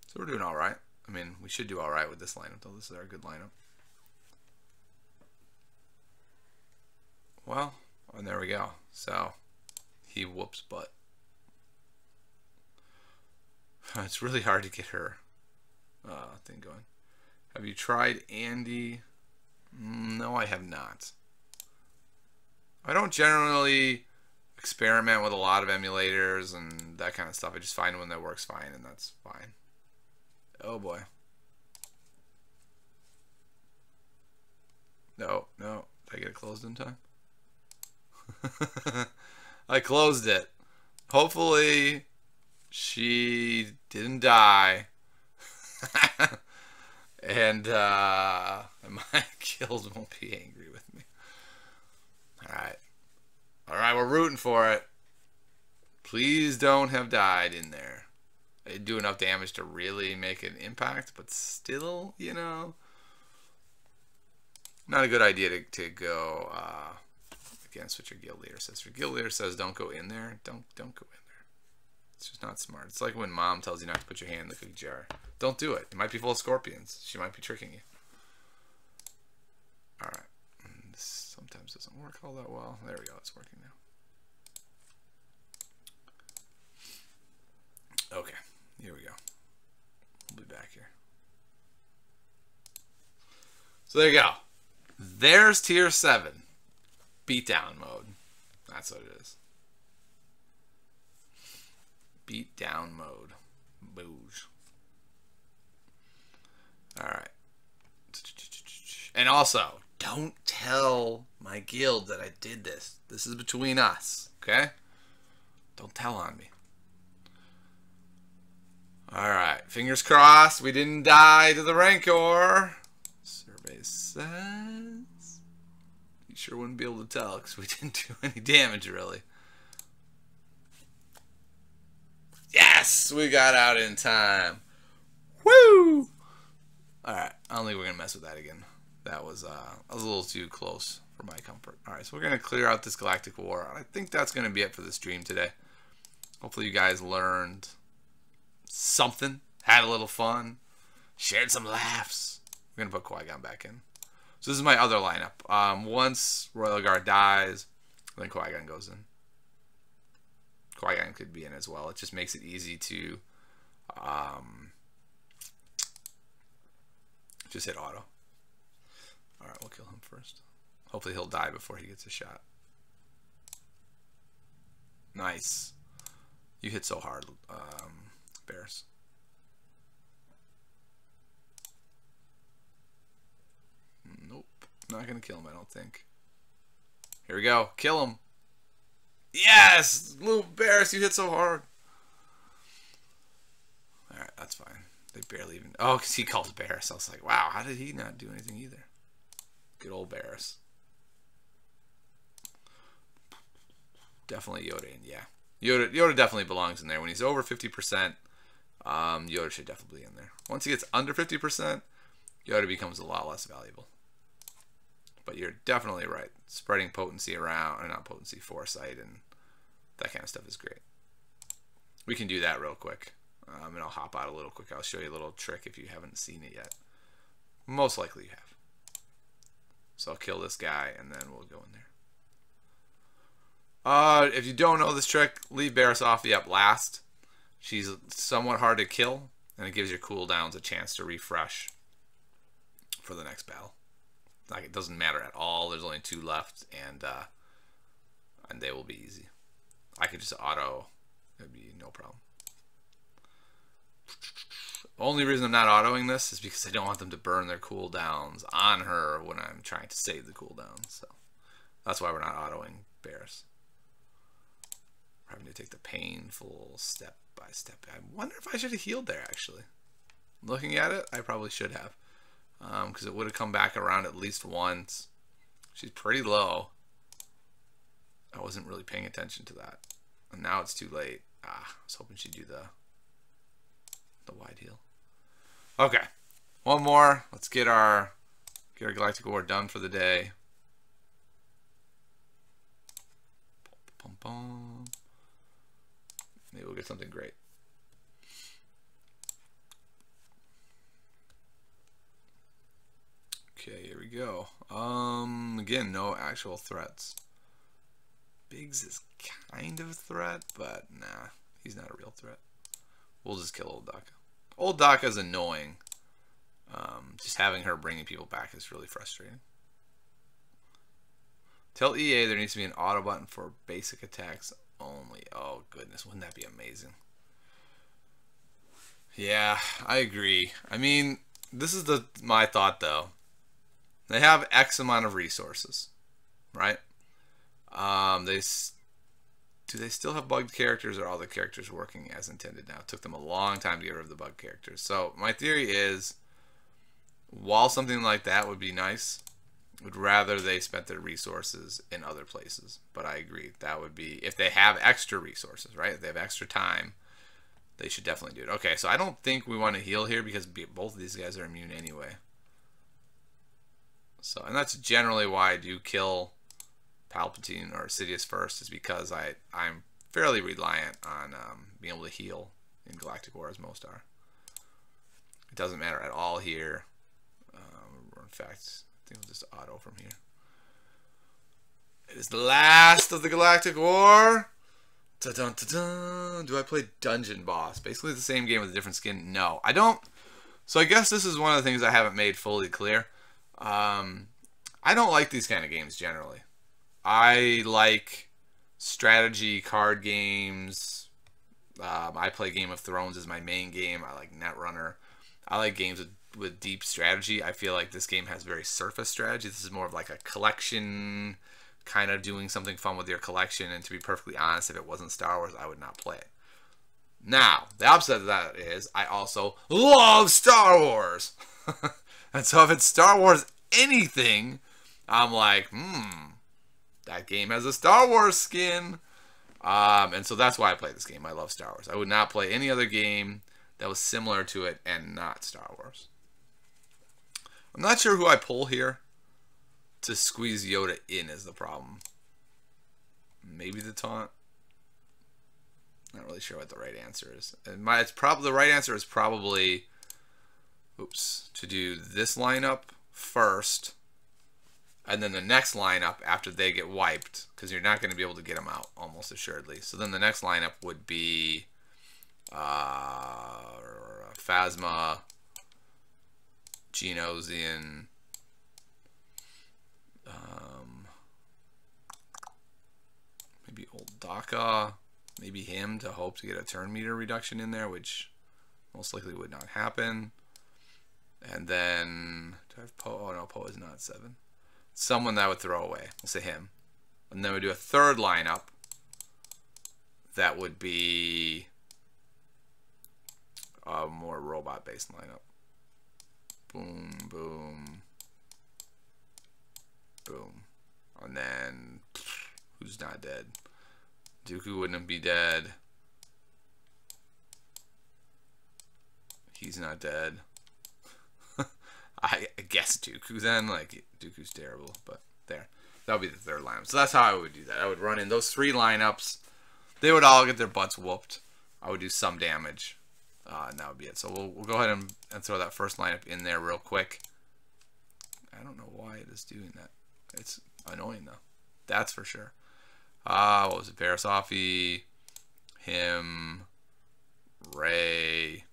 So we're doing alright. I mean, we should do alright with this lineup, though. This is our good lineup. Well, and there we go. So, he whoops butt. It's really hard to get her thing going. Have you tried Andy? No, I have not. I don't generally experiment with a lot of emulators and that kind of stuff. I just find one that works fine, and that's fine. Oh boy. No. Did I get it closed in time? I closed it. Hopefully she didn't die. And my kills won't be angry with me. Alright, we're rooting for it. Please don't have died in there. I didn't do enough damage to really make an impact, but still, you know, not a good idea to go against what your guild leader says. Your guild leader says don't go in there, don't go in there. It's just not smart. It's like when mom tells you not to put your hand in the cookie jar. Don't do it. It might be full of scorpions. She might be tricking you. Alright. This sometimes doesn't work all that well. There we go. It's working now. Okay. Here we go. We'll be back here. So there you go. There's tier 7. Beatdown mode. That's what it is. Beatdown mode. Booge. Alright. And also, don't tell my guild that I did this. This is between us. Okay? Don't tell on me. Alright, fingers crossed we didn't die to the Rancor. Survey says... You sure wouldn't be able to tell because we didn't do any damage, really. Yes! We got out in time. Woo! Alright, I don't think we're going to mess with that again. That was a little too close for my comfort. Alright, so we're going to clear out this Galactic War. I think that's going to be it for the stream today. Hopefully you guys learned something, had a little fun, shared some laughs. We're going to put Qui-Gon back in. So this is my other lineup. Once Royal Guard dies, then Qui-Gon goes in. Qui-Gon could be in as well. It just makes it easy to just hit auto. Alright, we'll kill him first. Hopefully he'll die before he gets a shot. Nice. You hit so hard, Bears. Nope. Not going to kill him, I don't think. Here we go. Kill him. Yes! Little Bears, you hit so hard. Alright, that's fine. They barely even... Oh, because he calls Bears. I was like, wow, how did he not do anything either? Good old Bears. Definitely Yoda in, yeah. Yoda definitely belongs in there. When he's over 50%, Yoda should definitely be in there. Once he gets under 50%, Yoda becomes a lot less valuable. But you're definitely right. Spreading potency around, or not potency, foresight, and that kind of stuff is great. We can do that real quick. And I'll hop out a little quick. I'll show you a little trick if you haven't seen it yet. Most likely you have. So I'll kill this guy, and then we'll go in there. If you don't know this trick, leave Barris off the up last. She's somewhat hard to kill, and it gives your cooldowns a chance to refresh for the next battle. Like, it doesn't matter at all. There's only 2 left, and they will be easy. I could just auto. It would be no problem. The only reason I'm not autoing this is because I don't want them to burn their cooldowns on her when I'm trying to save the cooldowns. So that's why we're not autoing bears. We're having to take the painful step by step. I wonder if I should have healed there, actually. Looking at it, I probably should have. Because it would have come back around at least once. She's pretty low. I wasn't really paying attention to that. And now it's too late. I was hoping she'd do the wide heal. Okay, one more. Let's get our Galactic War done for the day. Pum, pum. Maybe we'll get something great. Okay, here we go. Again, no actual threats. Biggs is kind of a threat, but nah, he's not a real threat. We'll just kill Old Daka. Old Daka is annoying. Just having her bringing people back is really frustrating. Tell EA there needs to be an auto button for basic attacks only. Oh goodness, wouldn't that be amazing? Yeah, I agree. I mean, this is my thought though. They have X amount of resources, right? Do they still have bugged characters, or are all the characters working as intended now? It took them a long time to get rid of the bugged characters. So my theory is, while something like that would be nice, would rather they spent their resources in other places. But I agree, that would be, if they have extra resources, right? If they have extra time, they should definitely do it. Okay, so I don't think we want to heal here because both of these guys are immune anyway. So, and that's generally why I do kill Palpatine or Sidious first, is because I'm fairly reliant on being able to heal in Galactic War, as most are. It doesn't matter at all here. In fact, I think we'll just auto from here. It is the last of the Galactic War. Da-dun, da-dun. Do I play Dungeon Boss? Basically the same game with a different skin? No, I don't. So I guess this is one of the things I haven't made fully clear. I don't like these kind of games generally. I like strategy card games. I play Game of Thrones as my main game. I like Netrunner. I like games with deep strategy. I feel like this game has very surface strategy. This is more of like a collection, kind of doing something fun with your collection. And to be perfectly honest, if it wasn't Star Wars, I would not play it. Now, the opposite of that is I also love Star Wars. And so if it's Star Wars anything, I'm like, that game has a Star Wars skin. And so that's why I play this game. I love Star Wars. I would not play any other game that was similar to it and not Star Wars. I'm not sure who I pull here to squeeze Yoda in is the problem. Maybe the taunt. Not really sure what the right answer is. And the right answer is probably, to do this lineup first, and then the next lineup after they get wiped, because you're not going to be able to get them out almost assuredly. So then the next lineup would be Phasma, Geonosian, maybe Old Daka, maybe him to hope to get a turn meter reduction in there, which most likely would not happen. And then, do I have Poe? Oh no, Poe is not 7. Someone that I would throw away. We'll say him. And then we do a third lineup. That would be a more robot-based lineup. Boom, boom, boom. And then, who's not dead? Dooku wouldn't be dead. He's not dead. I guess Dooku then. Like, Dooku's terrible, but there. That would be the third lineup. So that's how I would do that. I would run in those 3 lineups. They would all get their butts whooped. I would do some damage. And that would be it. So we'll go ahead and throw that first lineup in there real quick. I don't know why it is doing that. It's annoying, though. That's for sure. What was it? Parasafi, him, Ray,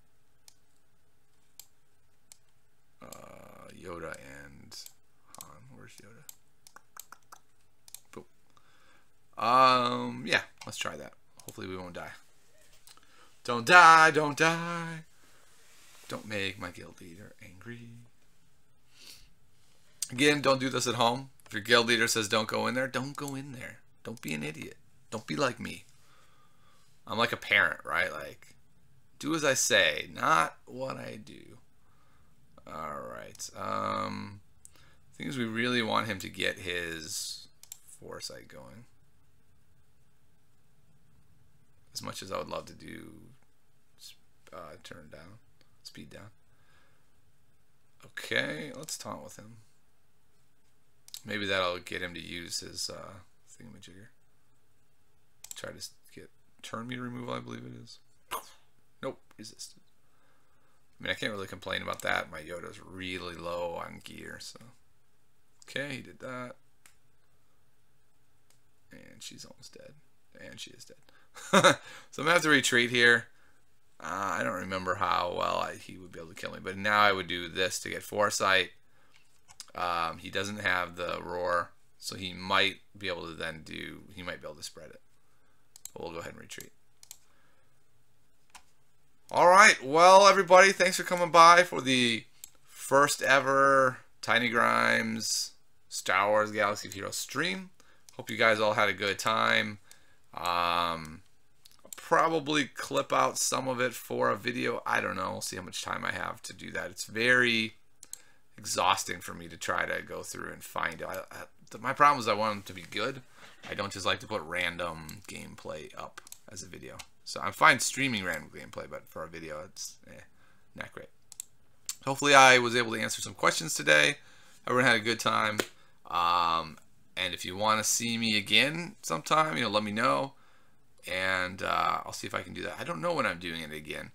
Yoda, and Han. Where's Yoda? Boom. Yeah, let's try that. Hopefully we won't die. Don't die, don't die. Don't make my guild leader angry. Again, don't do this at home. If your guild leader says don't go in there, don't go in there. Don't be an idiot. Don't be like me. I'm like a parent, right? Like, do as I say, not what I do. Alright. Thing is, we really want him to get his foresight going. As much as I would love to do turn down, speed down. Okay, let's taunt with him. Maybe that'll get him to use his thingamajigger. Try to get turn meter removal, I believe it is. Nope, resisted. I mean, I can't really complain about that. My Yoda's really low on gear, so. Okay, he did that. And she's almost dead. And she is dead. So I'm going to have to retreat here. I don't remember how well he would be able to kill me, but now I would do this to get foresight. He doesn't have the roar, so he might be able to then do, he might be able to spread it. But we'll go ahead and retreat. Alright, well everybody, thanks for coming by for the first ever Tiny Grimes Star Wars Galaxy of Heroes stream. Hope you guys all had a good time. I'll probably clip out some of it for a video. I don't know. We'll see how much time I have to do that. It's very exhausting for me to try to go through and find it. My problem is I want them to be good. I don't just like to put random gameplay up as a video. So I'm fine streaming random gameplay, but for a video, it's not great. Hopefully I was able to answer some questions today. Everyone had a good time. And if you want to see me again sometime, let me know. And I'll see if I can do that. I don't know when I'm doing it again.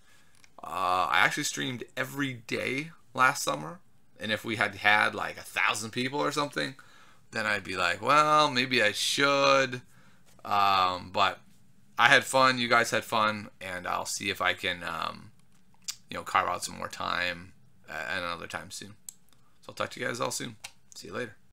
I actually streamed every day last summer. And if we had like 1,000 people or something, then I'd be like, well, maybe I should. But I had fun. You guys had fun. And I'll see if I can, carve out some more time at another time soon. So I'll talk to you guys all soon. See you later.